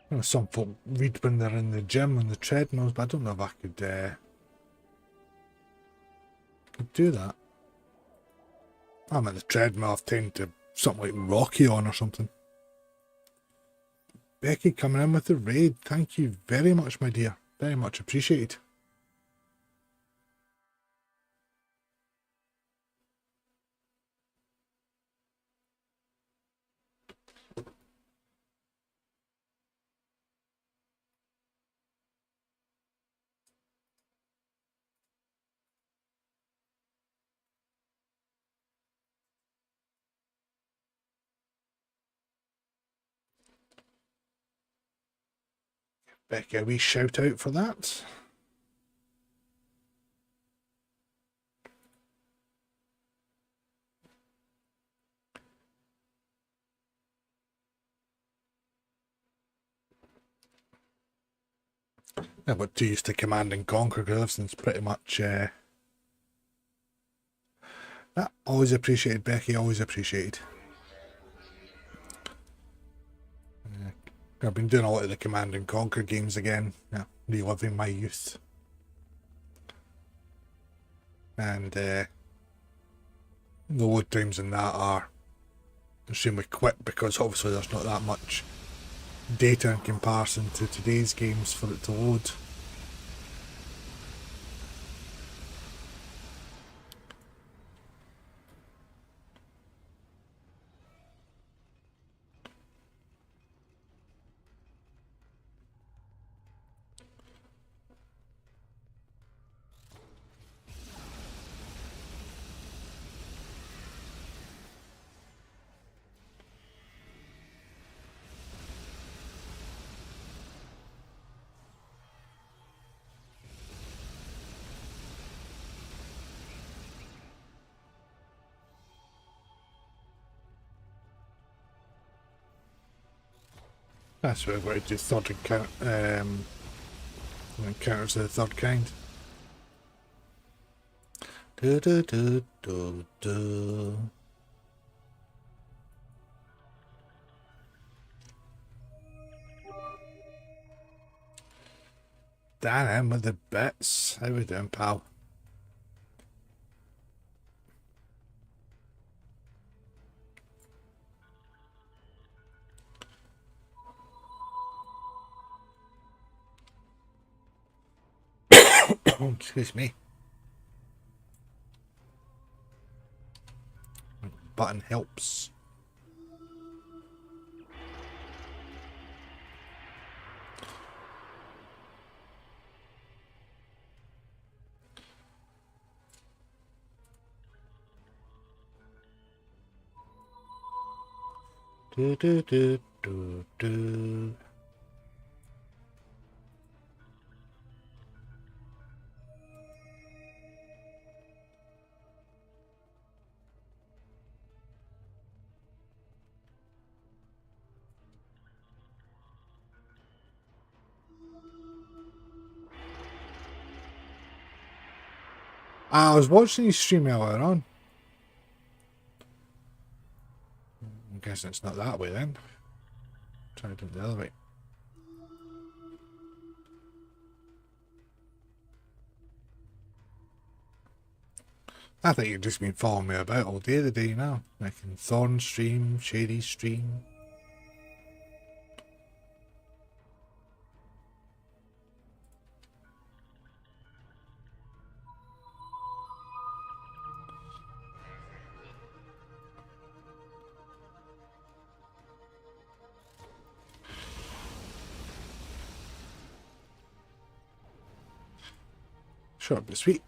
You know, some folk read when they're in the gym on the treadmills, but I don't know if I could do that. I'm at the treadmill, I've tend to something like Rocky on or something. Becky coming in with the raid. Thank you very much, my dear. Very much appreciated. Becky, a wee shout out for that. Yeah, but too used to Command and Conquer, because everything's pretty much always appreciated, Becky, always appreciated. I've been doing a lot of the Command and Conquer games again, reliving my youth. And the load times in that are extremely quick, because obviously there's not that much data in comparison to today's games for it to load. That's what I've got to do, third encounters of the third kind. Dan with the bits. How we doing, pal? Excuse me. Button helps. Do do do do do. I was watching his stream earlier on. I'm guessing it's not that way then. Try to do it the other way. I think you've just been following me about all day today now. Making Thorn stream, Shady stream. Short but sweet.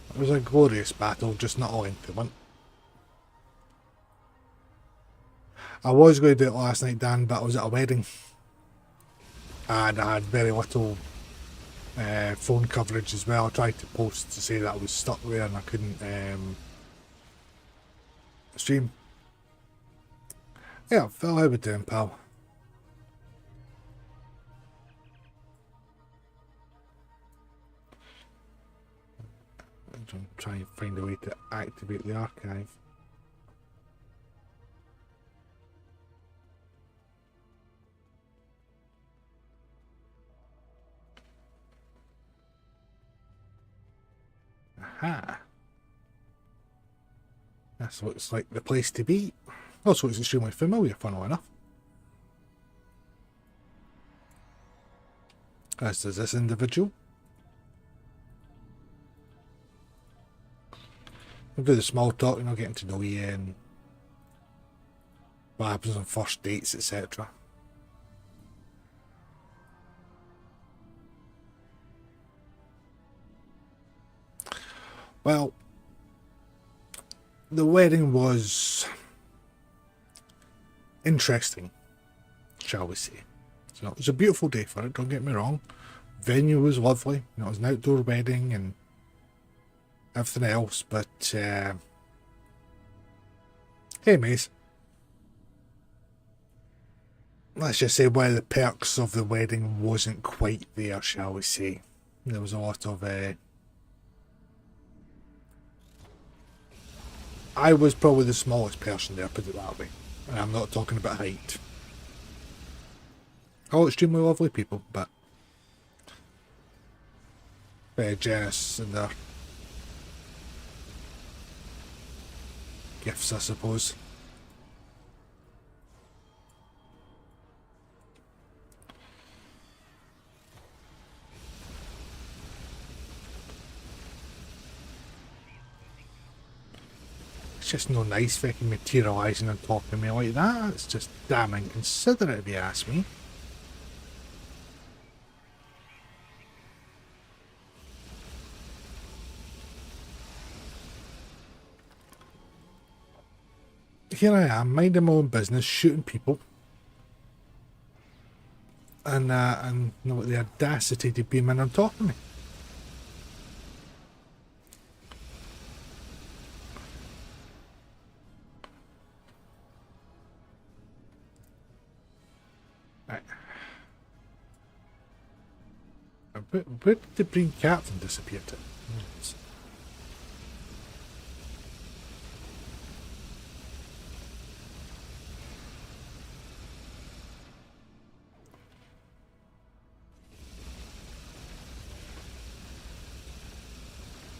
It was a glorious battle, just not a lengthy one. I was going to do it last night, Dan, but I was at a wedding. And I had very little phone coverage as well. I tried to post to say that I was stuck there and I couldn't stream. Yeah, Phil, how we doing, pal? I'm trying to find a way to activate the archive. Aha! That looks like the place to be. Also, it's extremely familiar, funnily enough. As does this individual. We'll do the small talk, getting to know you and what happens on first dates, etc. Well, the wedding was interesting, shall we say. So it was a beautiful day for it, don't get me wrong. Venue was lovely, it was an outdoor wedding and everything else, but hey mates, let's just say one of the perks of the wedding wasn't quite there, shall we say. There was a lot of I was probably the smallest person there, put it that way, and I'm not talking about height. All extremely lovely people, but very generous in their gifts, I suppose. It's just no nice fucking materialising on top of me like that. It's just damn inconsiderate if you ask me. Here I am, minding my own business, shooting people, and the audacity to beam in on top of me. Right. Where did the Breen captain disappear to?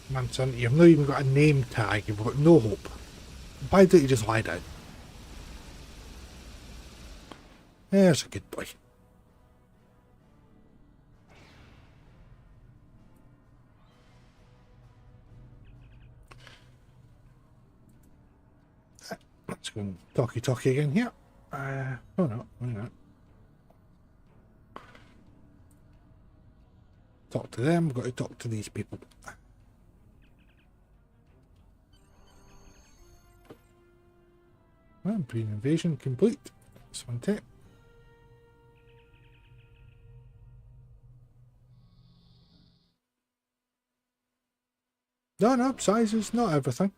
Man, son, you've not even got a name tag, you've got no hope. Why don't you just lie down? There's a good boy. Let's go and talkie again here. Oh no, why not? Talk to them, we've got to talk to these people. Well, Breen invasion complete. This one tip. No, size is not everything.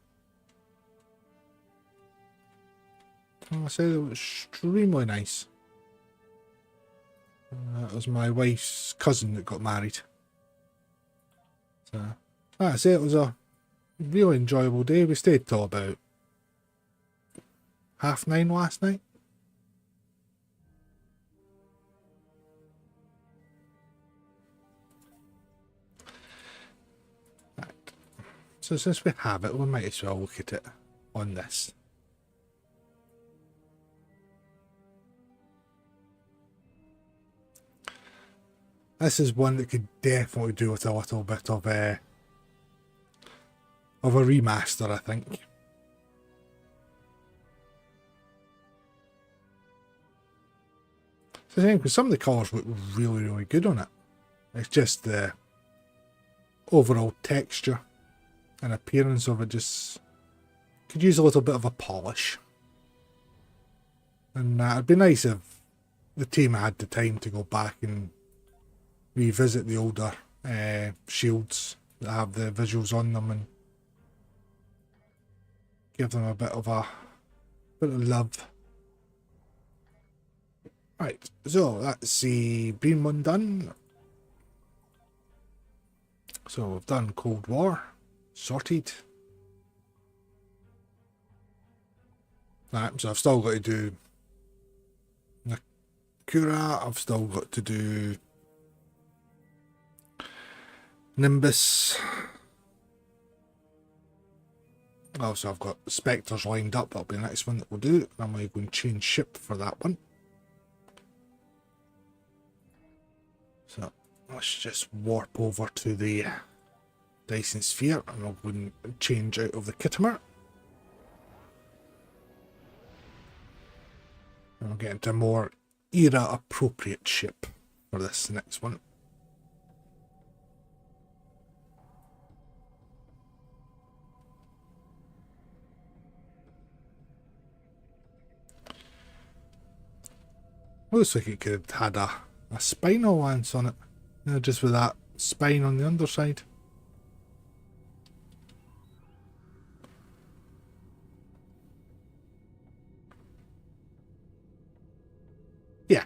I say it was extremely nice. That was my wife's cousin that got married. So, that's it. It was a really enjoyable day. We stayed till about 9:30 last night. Right. So since we have it, we might as well look at it on this. This is one that could definitely do with a little bit of a remaster, I think. So I think some of the colours look really, really good on it. It's just the overall texture and appearance of it just could use a little bit of a polish. And it'd be nice if the team had the time to go back and revisit the older shields that have the visuals on them and give them a bit of love. Right, so that's the Breen one done. So we've done Cold War, sorted. Right, so I've still got to do Nakura, I've still got to do Nimbus. Also, I've got Spectres lined up. That'll be the next one that we'll do. I'm going to go and change ship for that one. So let's just warp over to the Dyson Sphere and I'll go and change out of the Kittimer. And we'll get into a more era appropriate ship for this next one. Looks like it could have had a spinal lance on it, you know, just with that spine on the underside. Yeah.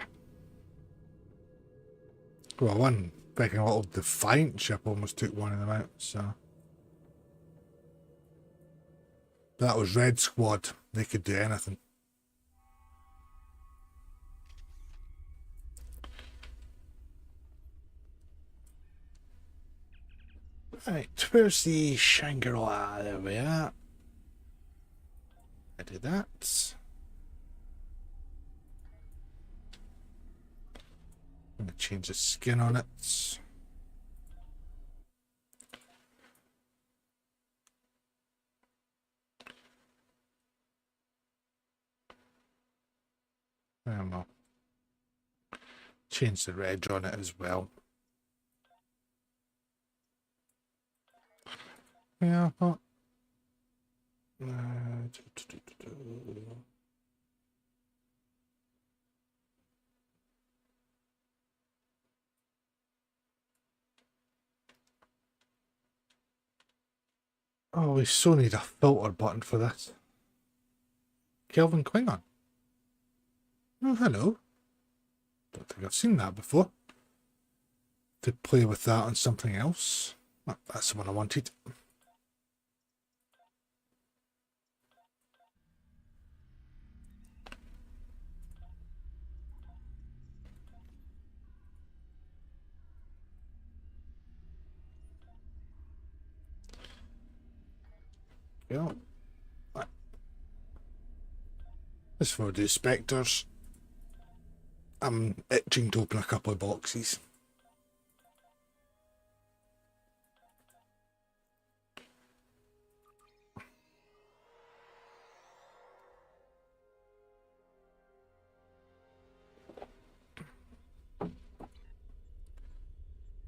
Well, one like a little Defiant ship almost took one of them out, so. That was Red Squad. They could do anything. Right, where's the Shangri-La? There we are. I did that. I'm going to change the skin on it. I don't know. Change the red on it as well. Yeah, but oh, we so need a filter button for this. Kelvin Klingon. Oh, hello. Don't think I've seen that before. To play with that on something else. Oh, that's the one I wanted. Yeah. As for the Spectres, I'm itching to open a couple of boxes.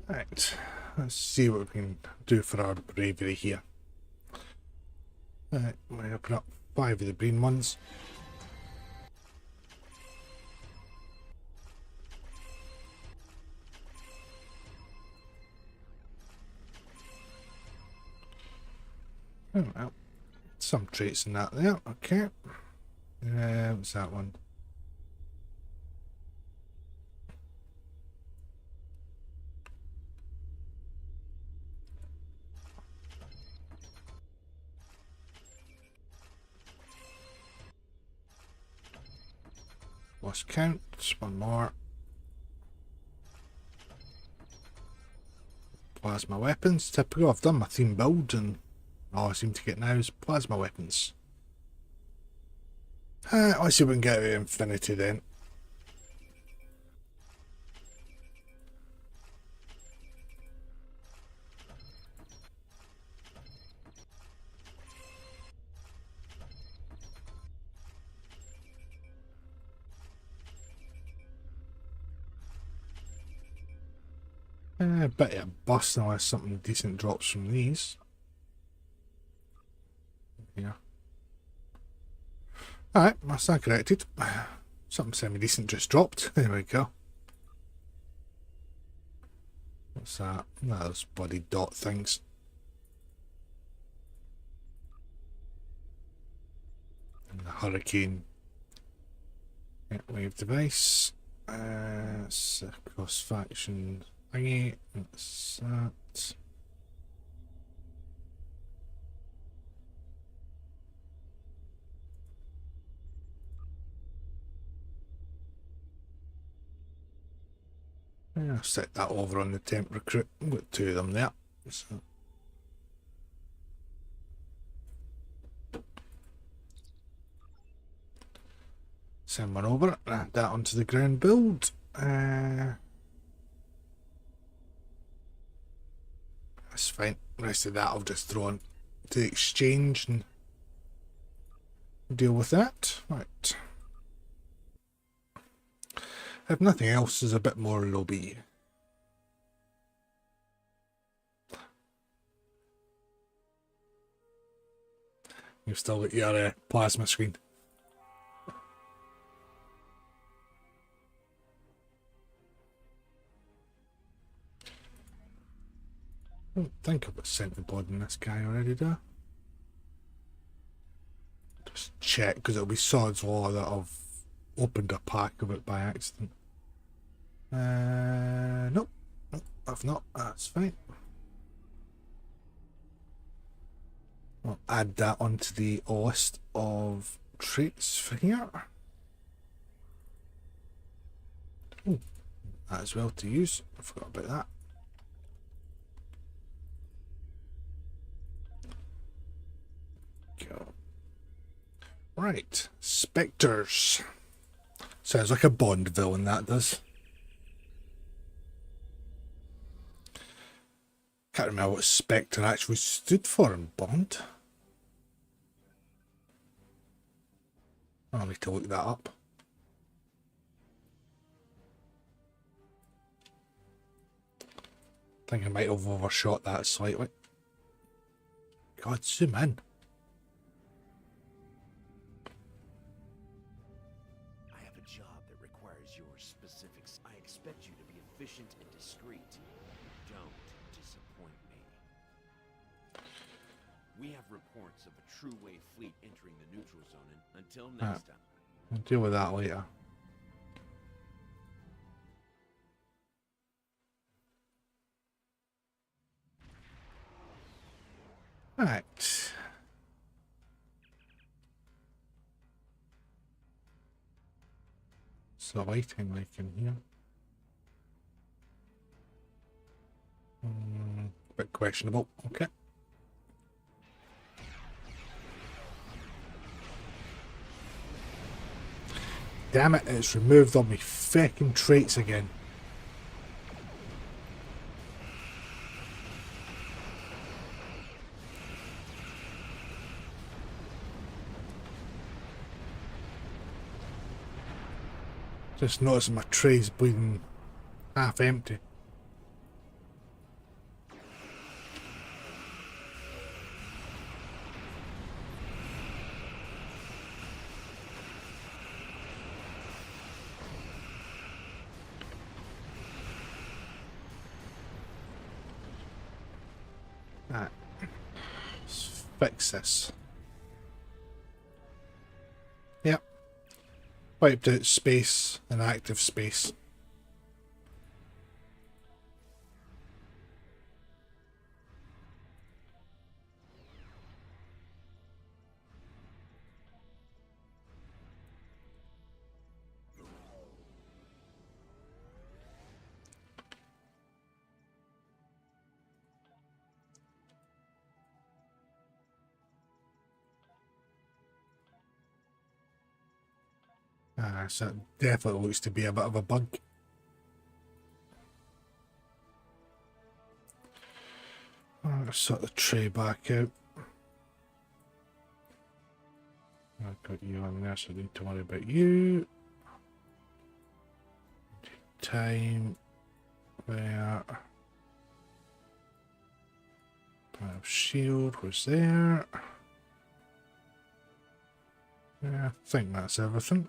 Right, let's see what we can do for our bravery here. Right, I'm going to open up 5 of the Breen ones. Oh, well, some traits in that there, okay. What's that one? Lost count. One more. Plasma weapons. Typical. I've done my theme build and all I seem to get now is plasma weapons. Let's see if we can get out of Infinity then. A bit of a bust unless something decent drops from these. Yeah. Alright, I stand corrected. Something semi-decent just dropped. There we go. What's that? No, those bloody dot things. And the hurricane. Yeah, wave device. Cross-faction thingy. That's that. Yeah, I'll set that over on the Temporal Recruit. I've got two of them there. So. Send one over, add that onto the ground build. That's fine. The rest of that I'll just throw on to the exchange and deal with that. Right. If nothing else, is a bit more lobby. You've still got your plasma screen. I don't think I've got sent the bod in this guy already, do I? Just check, because it'll be Sod's Law that I've opened a pack of it by accident. Nope. Nope, I've not. That's fine. I'll add that onto the list of traits for here. Ooh, that as well to use. I forgot about that. Go. Right, Spectres. Sounds like a Bond villain, that does. Can't remember what Spectre actually stood for in Bond. I'll need to look that up. I think I might have overshot that slightly. God, zoom in. I have a job that requires your specifics. I expect you to be efficient and discreet. Don't disappoint me. We have reports of a true wave fleet entering the neutral zone, and until next time. We'll deal with that later. Right. So lighting like in here. Bit questionable. Okay. Damn it, it's removed all my feckin' traits again. Just noticing my tray's bleeding half empty. Right. Let's fix this. Yep. Wiped out space and active space. So it definitely looks to be a bit of a bug. I'll sort the tray back out. I've got you on there, so I don't need to worry about you. Time there. Pile of shield was there. Yeah, I think that's everything.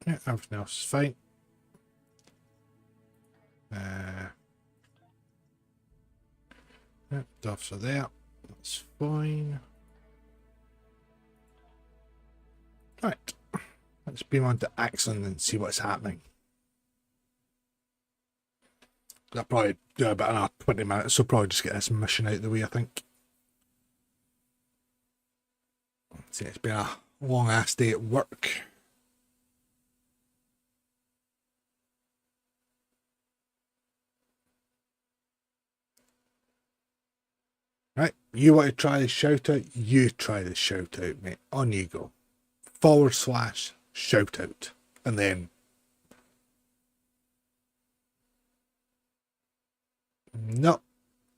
Yeah, everything else is fine. Yeah, duffs are there. That's fine. Right. Let's beam on to Axon and see what's happening. I'll probably do about another 20 minutes, so probably just get this mission out of the way, I think. See, it's been a long ass day at work. Right, you want to try the shout out? You try the shout out, mate. On you go. / shout out. And then. No,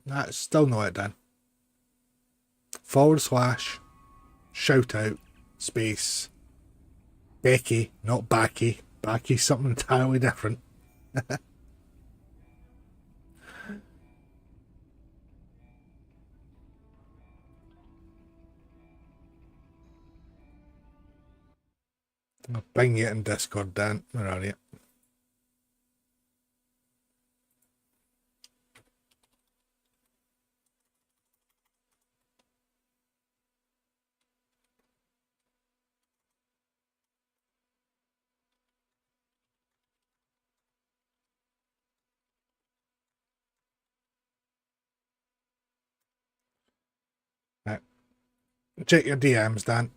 that's still not it done. / shout out space Becky, not Backy. Backy's something entirely different. I'll ping you in Discord, Dan. Where are you? Right. Check your DMs, Dan.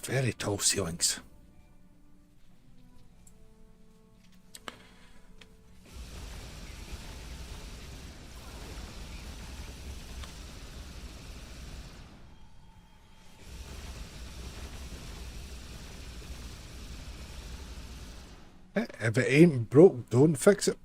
Very tall ceilings. If it ain't broke, don't fix it.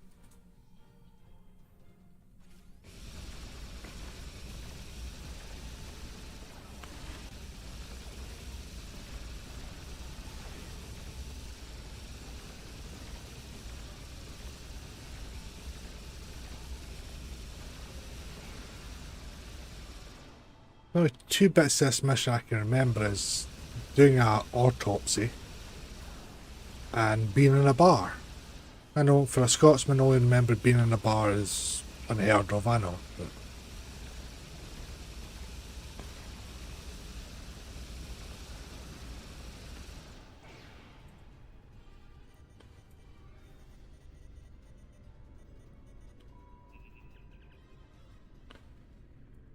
The only 2 bits of this mission I can remember is doing an autopsy and being in a bar. I know for a Scotsman, I only remember being in a bar is unheard of, I know. But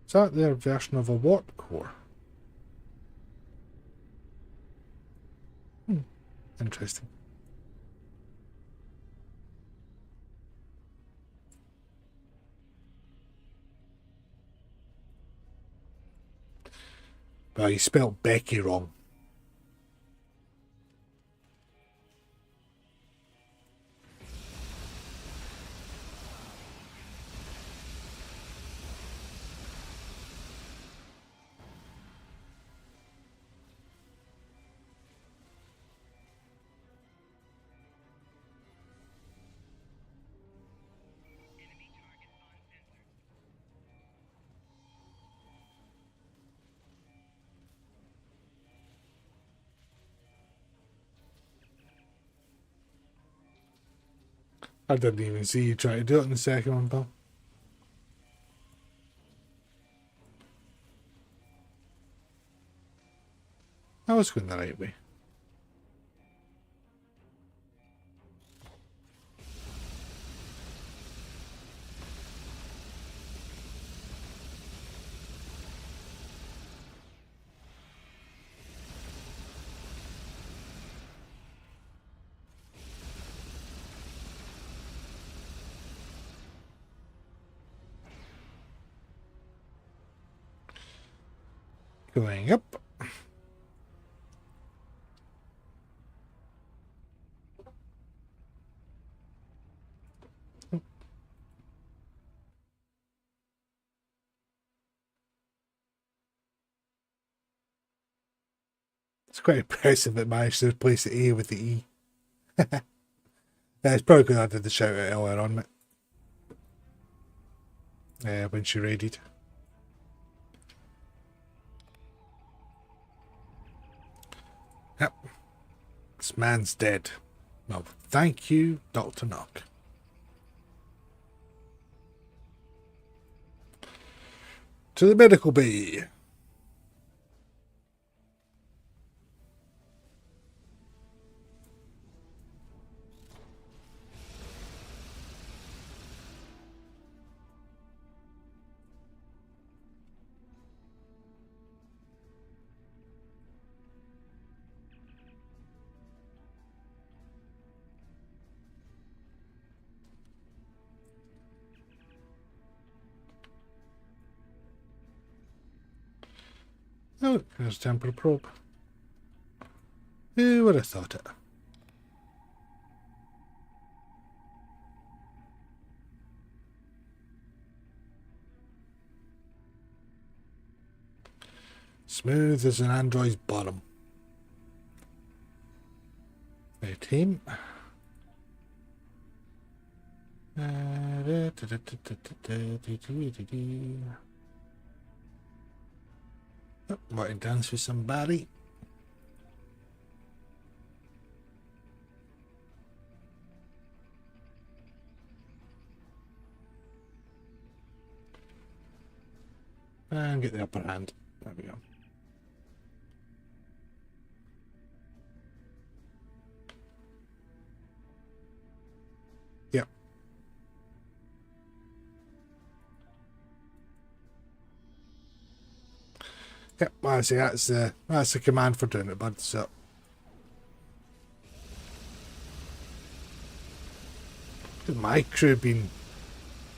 is that their version of a warp core? Interesting. Well, you spelled Becky wrong. I didn't even see you try to do it in the second one, pal. I was going the right way. Going up. It's quite impressive that it managed to replace the A with the E. It's probably because I did the shout out earlier on, when she raided. Yep. This man's dead. Well, thank you, Dr. Knock. To the medical bay. Oh, there's a temporal probe. Who would have thought it? Smooth as an android's bottom. Hey, team. Oh, want to dance with somebody? And get the upper hand. There we go. Yep. Yep, I see that's the command for doing it, bud. So my crew been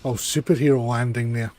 all superhero landing there.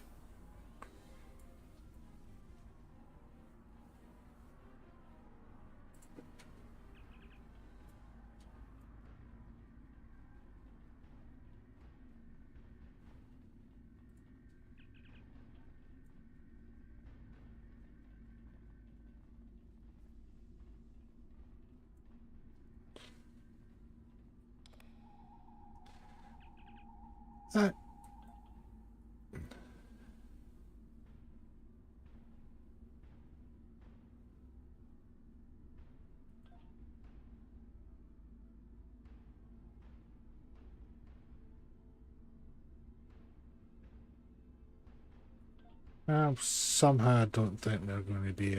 Somehow I don't think they're going to be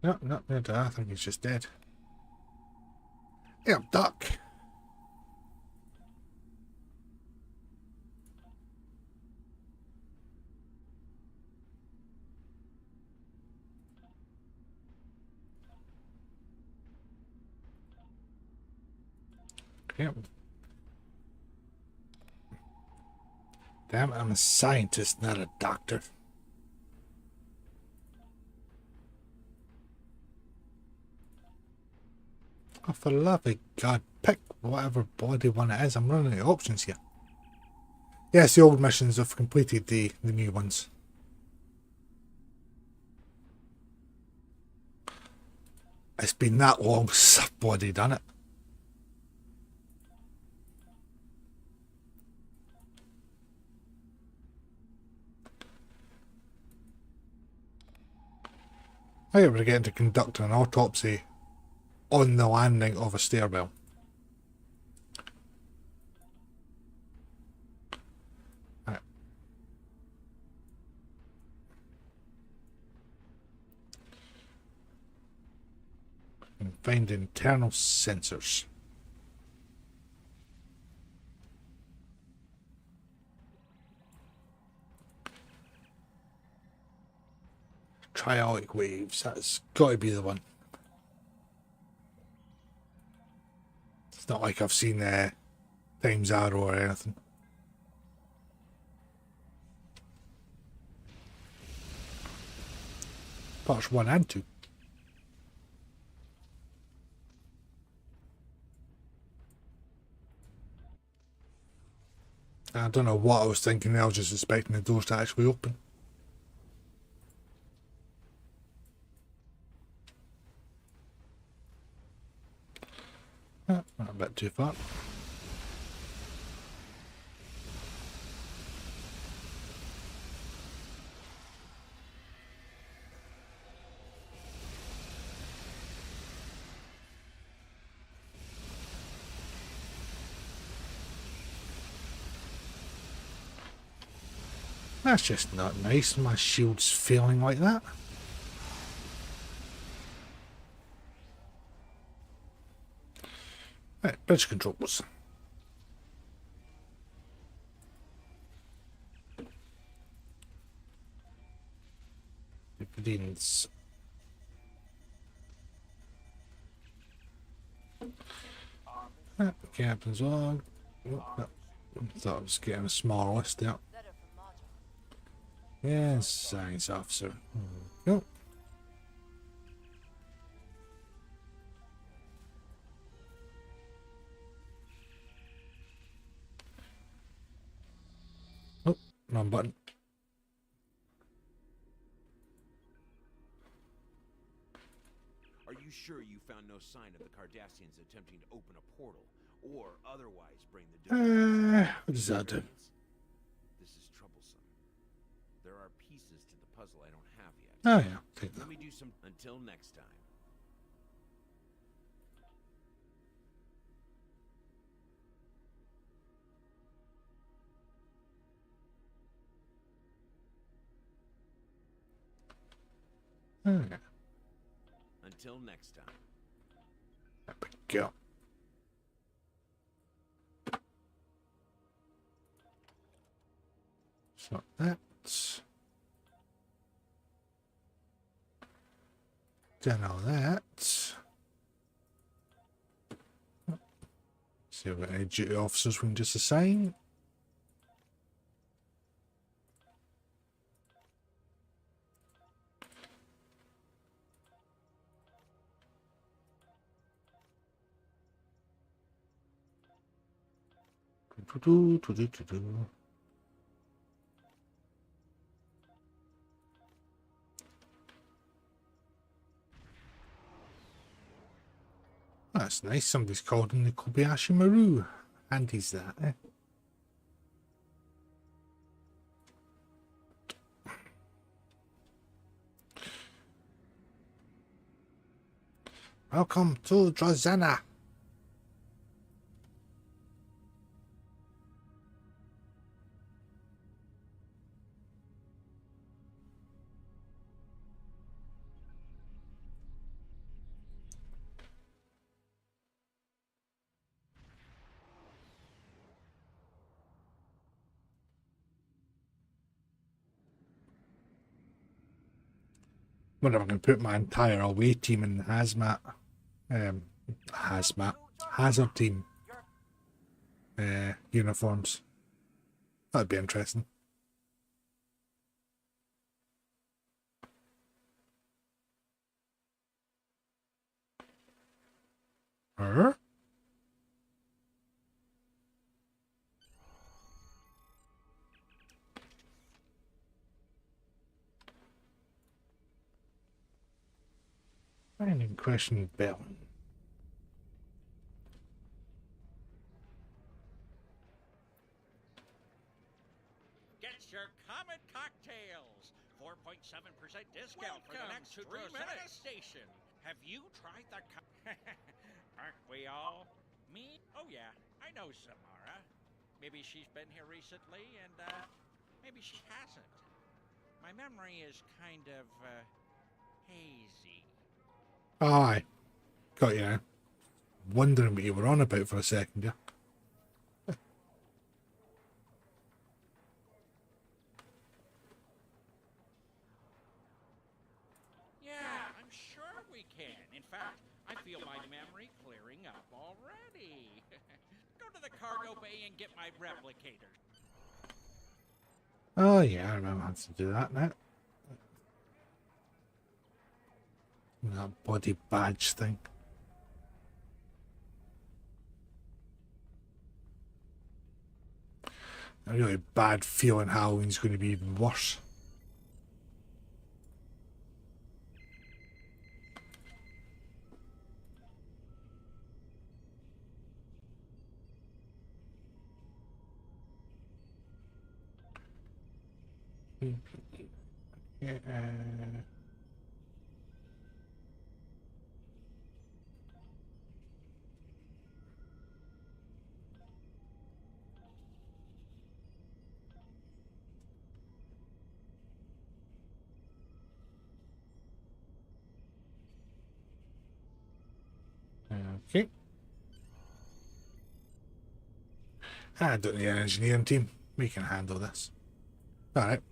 no, not dead. I think he's just dead. Yeah, duck. Yep. Damn, I'm a scientist, not a doctor. Oh, for the love of God, pick whatever body one it is. I'm running out of options here. Yes, the old missions have completed the new ones. It's been that long since I've bloody done it. I think we're getting to conduct an autopsy on the landing of a stairwell. Right. And find internal sensors. Triolic waves, that's got to be the one. It's not like I've seen Times Arrow or anything. Parts 1 and 2. I don't know what I was thinking. I was just expecting the doors to actually open. Not a bit too far. That's just not nice. My shield's failing like that. Right, bridge controls. Breen's. Captain's log. Thought I was getting a small list there. Yes, science officer. Nope. Oh, wrong button. Are you sure you found no sign of the Cardassians attempting to open a portal, or otherwise bring the What does that do? This is troublesome. There are pieces to the puzzle I don't have yet. Oh yeah, take that. Let me do some until next time. Oh, yeah. Until next time. There we go. So that's done all that. See if we've got any duty officers we can just assign. That's nice. Somebody's called in the Kobayashi Maru. Handy's that, eh? Welcome to Drozana. Wonder if I can put my entire away team in hazmat. Hazard team uniforms. That'd be interesting. Finding question bell. Get your Comet cocktails. 4.7% discount for the next 3 minutes. Station. Have you tried the Aren't we all? Me? Oh yeah, I know Samara. Maybe she's been here recently and maybe she hasn't. My memory is kind of hazy. Aye. Got you now. Wondering what you were on about for a second, yeah. Yeah, I'm sure we we can. In fact, I feel my memory clearing up already. Go to the cargo bay and get my replicator. Oh yeah, I remember having to do that now. That body badge thing. A really bad feeling Halloween's going to be even worse. Yeah. Okay. I don't need an engineering team. We can handle this. Alright.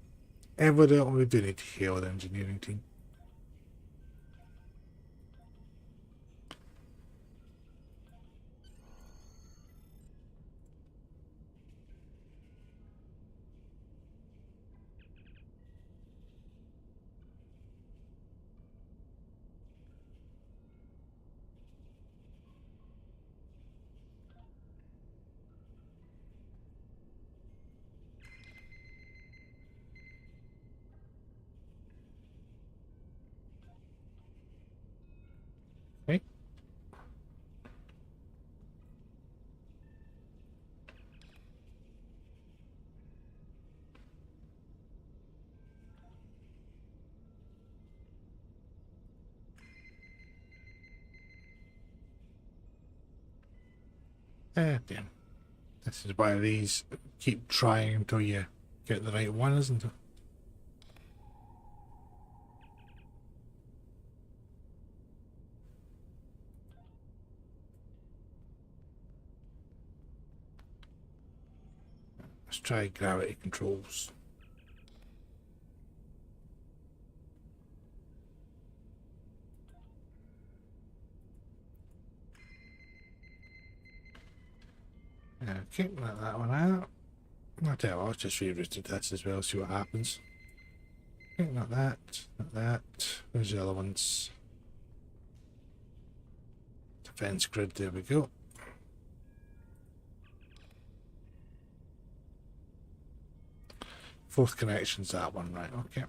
Evidently we do need to heal the engineering team. Okay. Damn. This is why these keep trying until you get the right one, isn't it? Let's try gravity controls. Okay, let that one out. I'll tell you what, I'll just rerouted this as well, see what happens. Okay, not that, not that. Where's the other ones? Defense grid, there we go. Fourth connection's that one, right, okay.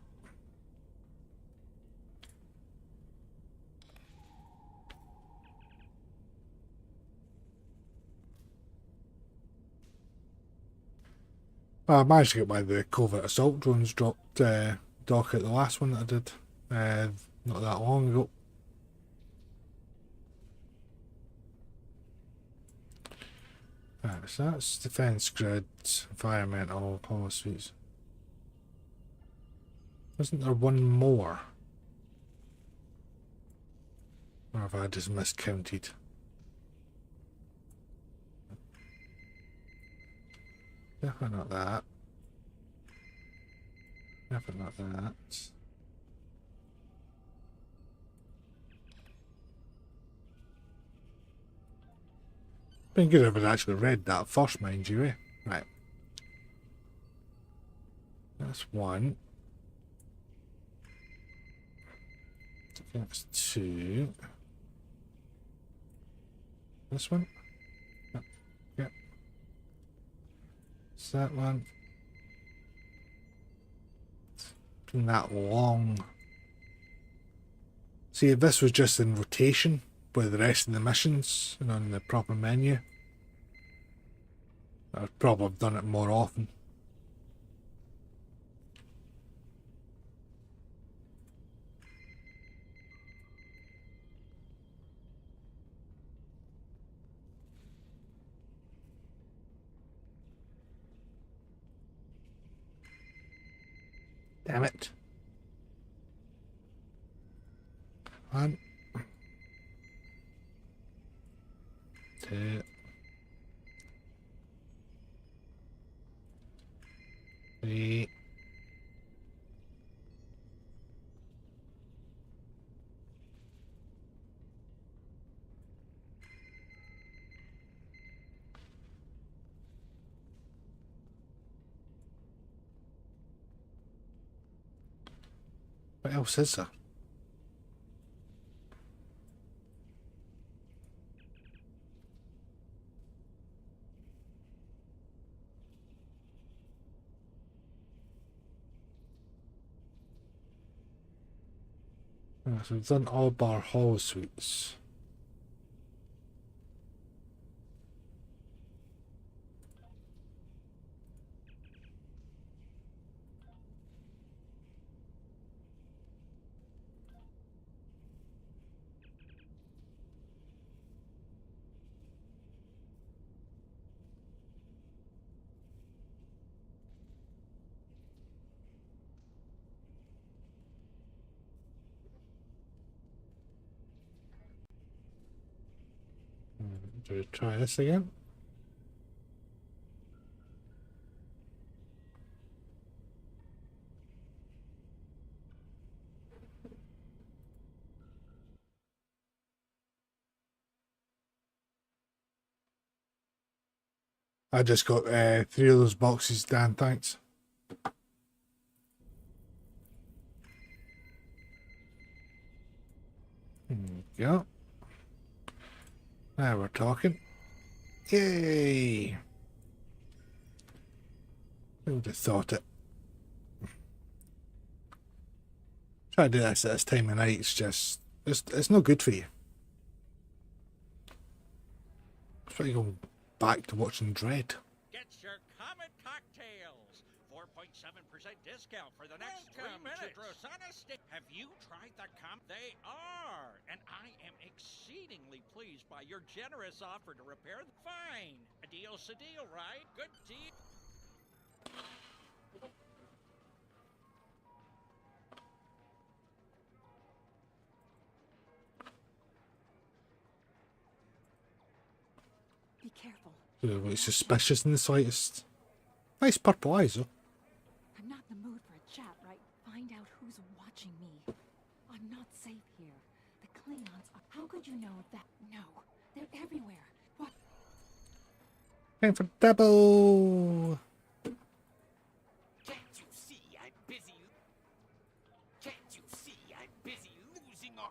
Well, I managed to get by the covert assault drones dropped dock at the last one that I did not that long ago. Right, so that's defense grid, environmental policies. Wasn't there one more? Or have I just miscounted? Definitely not that. Definitely not that. Been good if I'd actually read that first, mind you, eh? Right. That's one. That's two. This one? Yep. Yep. It's that one. It's been that long. See, if this was just in rotation with the rest of the missions and on the proper menu, I'd probably have done it more often. Damn it. One. Two. Three. What else is there? So we've done all bar hall suites. Do we try this again? I just got 3 of those boxes, Dan, thanks. Yeah. Now we're talking. Yay! Who would have thought it? Try to do this at this time of night, it's no good for you. It's like going back to watching Dread. Get your common cocktails. 4.7% discount for the next 3 minutes. Have you tried the They are, and I am exceedingly pleased by your generous offer to repair the fine. A deal's a deal, right? Good deal. Be careful. Really suspicious in the slightest. Nice purple eyes, though. I'm not in the mood for a chat, right? Find out who's watching me. I'm not safe here. The Klingons are... How could you know that? No, they're everywhere. What? Time for double. Can't you see I'm busy? Can't you see I'm busy losing our...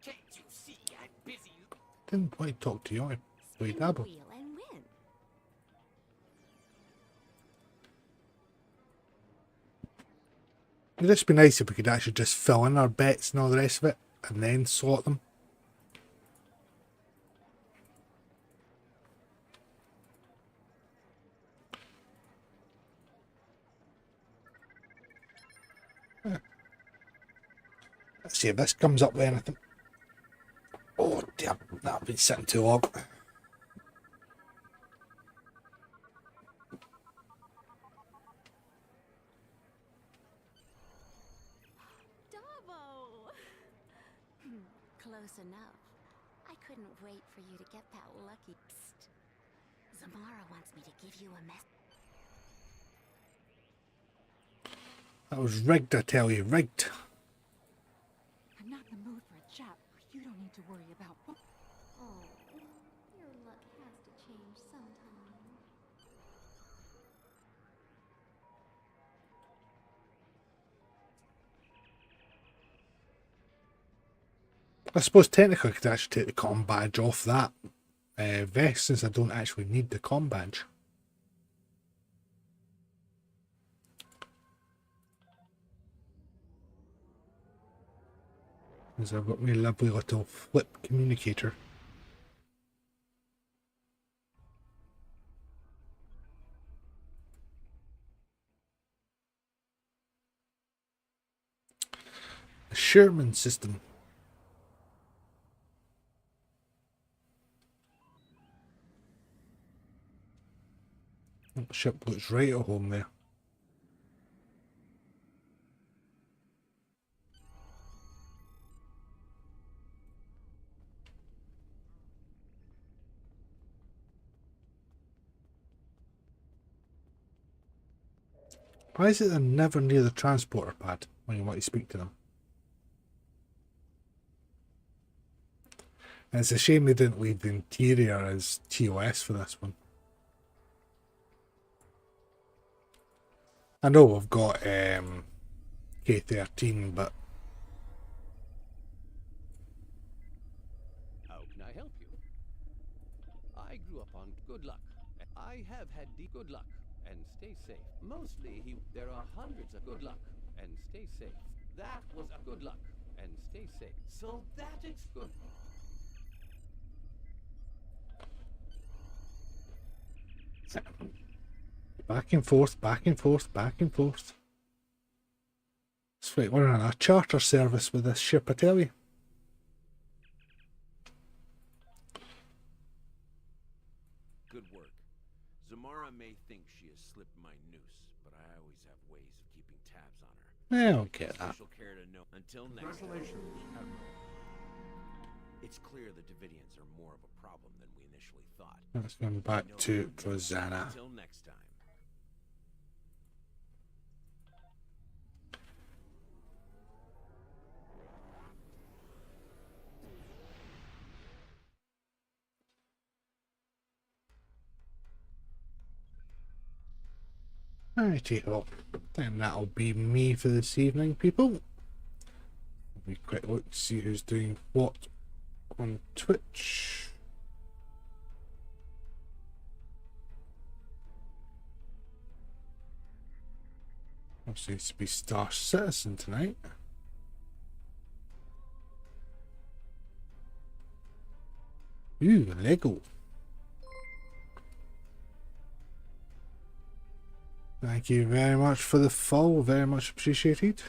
Can't you see I'm busy? Didn't quite talk to you. I played double. Wheel and win. It'd just be nice if we could actually just fill in our bets and all the rest of it, and then slot them. Let's see if this comes up with anything. Oh dear, that'll been sitting too long. Close enough. I couldn't wait for you to get that lucky. Psst. Zamara wants me to give you a message. That was rigged, I tell you, rigged. I'm not in the mood for a chat. You don't need to worry about what. Oh, your luck has to change sometime. I suppose technically I could actually take the comm badge off that vest, since I don't actually need the comm badge. Because I've got my lovely little flip communicator. The Sherman system. The ship looks right at home there. Why is it they're never near the transporter pad when you want to speak to them? And it's a shame they didn't leave the interior as TOS for this one. I know we've got K13, but How can I help you? I grew up on good luck. I have had the good luck and stay safe. Mostly there are hundreds of good luck and stay safe. That was a good luck and stay safe. So that it's good. back and forth, back and forth, back and forth. It's like we're on a charter service with this ship, I tell you. Good work. Zamara may think she has slipped my noose, but I always have ways of keeping tabs on her. Yeah, I'll get that. Special care to know. Until next time. It's clear the Davidians are more of a problem than we initially thought. Let's go back to Rosanna. Until next time. Righty ho. Then that'll be me for this evening, people. Let me quick look to see who's doing what on Twitch. There seems to be Star Citizen tonight. Ooh, Lego. Thank you very much for the follow, very much appreciated.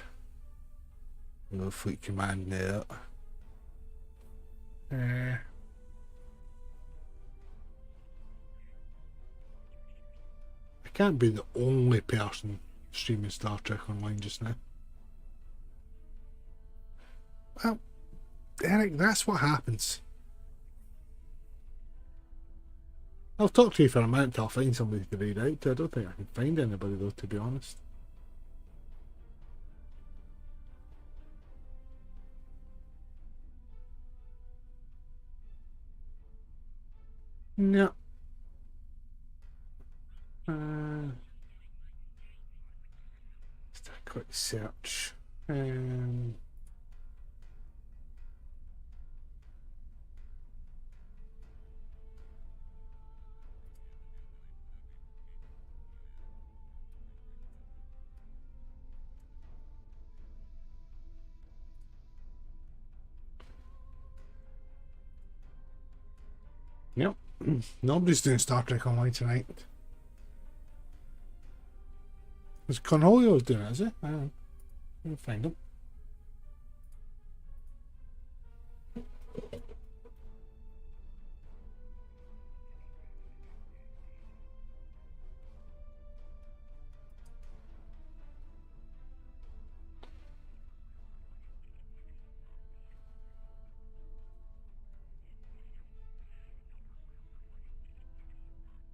No fleet command there. I can't be the only person streaming Star Trek Online just now. Well, Eric, that's what happens. I'll talk to you for a minute till I find somebody to read out to. I don't think I can find anybody though, to be honest. No. Just a quick search. Yep. Nobody's doing Star Trek Online tonight. Is Cornholio doing it, is it? I don't know. We'll find him.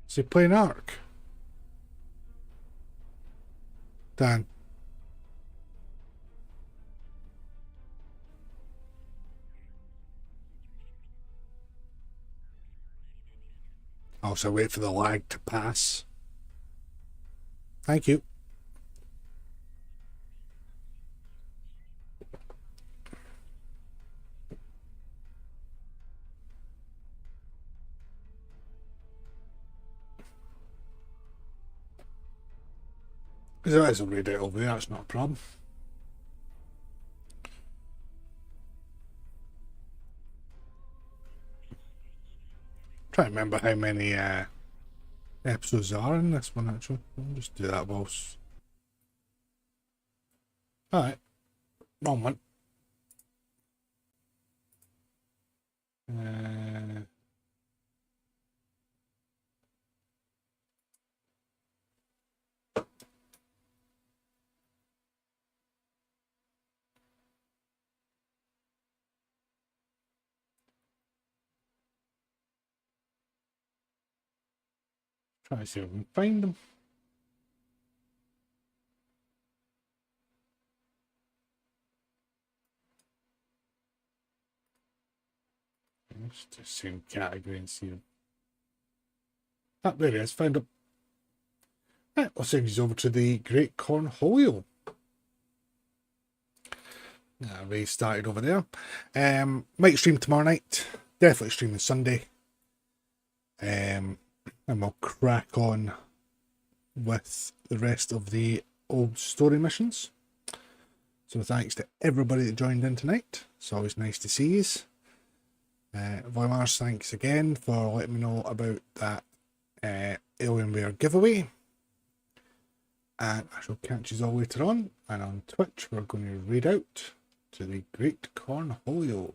Is he playing Ark? Dan. Also wait for the lag to pass. Thank you. Because I'll read it over there, that's not a problem. Try to remember how many episodes are in this one actually. I'll just do that whilst. Alright. Wrong one. Try to see if we can find them. Just the same category and see them. Ah, there he is, found him. Right, we'll send you over to the Great Cornholio. Ray started over there. Might stream tomorrow night. Definitely stream this Sunday. And we'll crack on with the rest of the old story missions. So thanks to everybody that joined in tonight. It's always nice to see you. Voimars, thanks again for letting me know about that Alienware giveaway. And I shall catch you all later on. And on Twitch, we're going to read out to the Great Cornholio.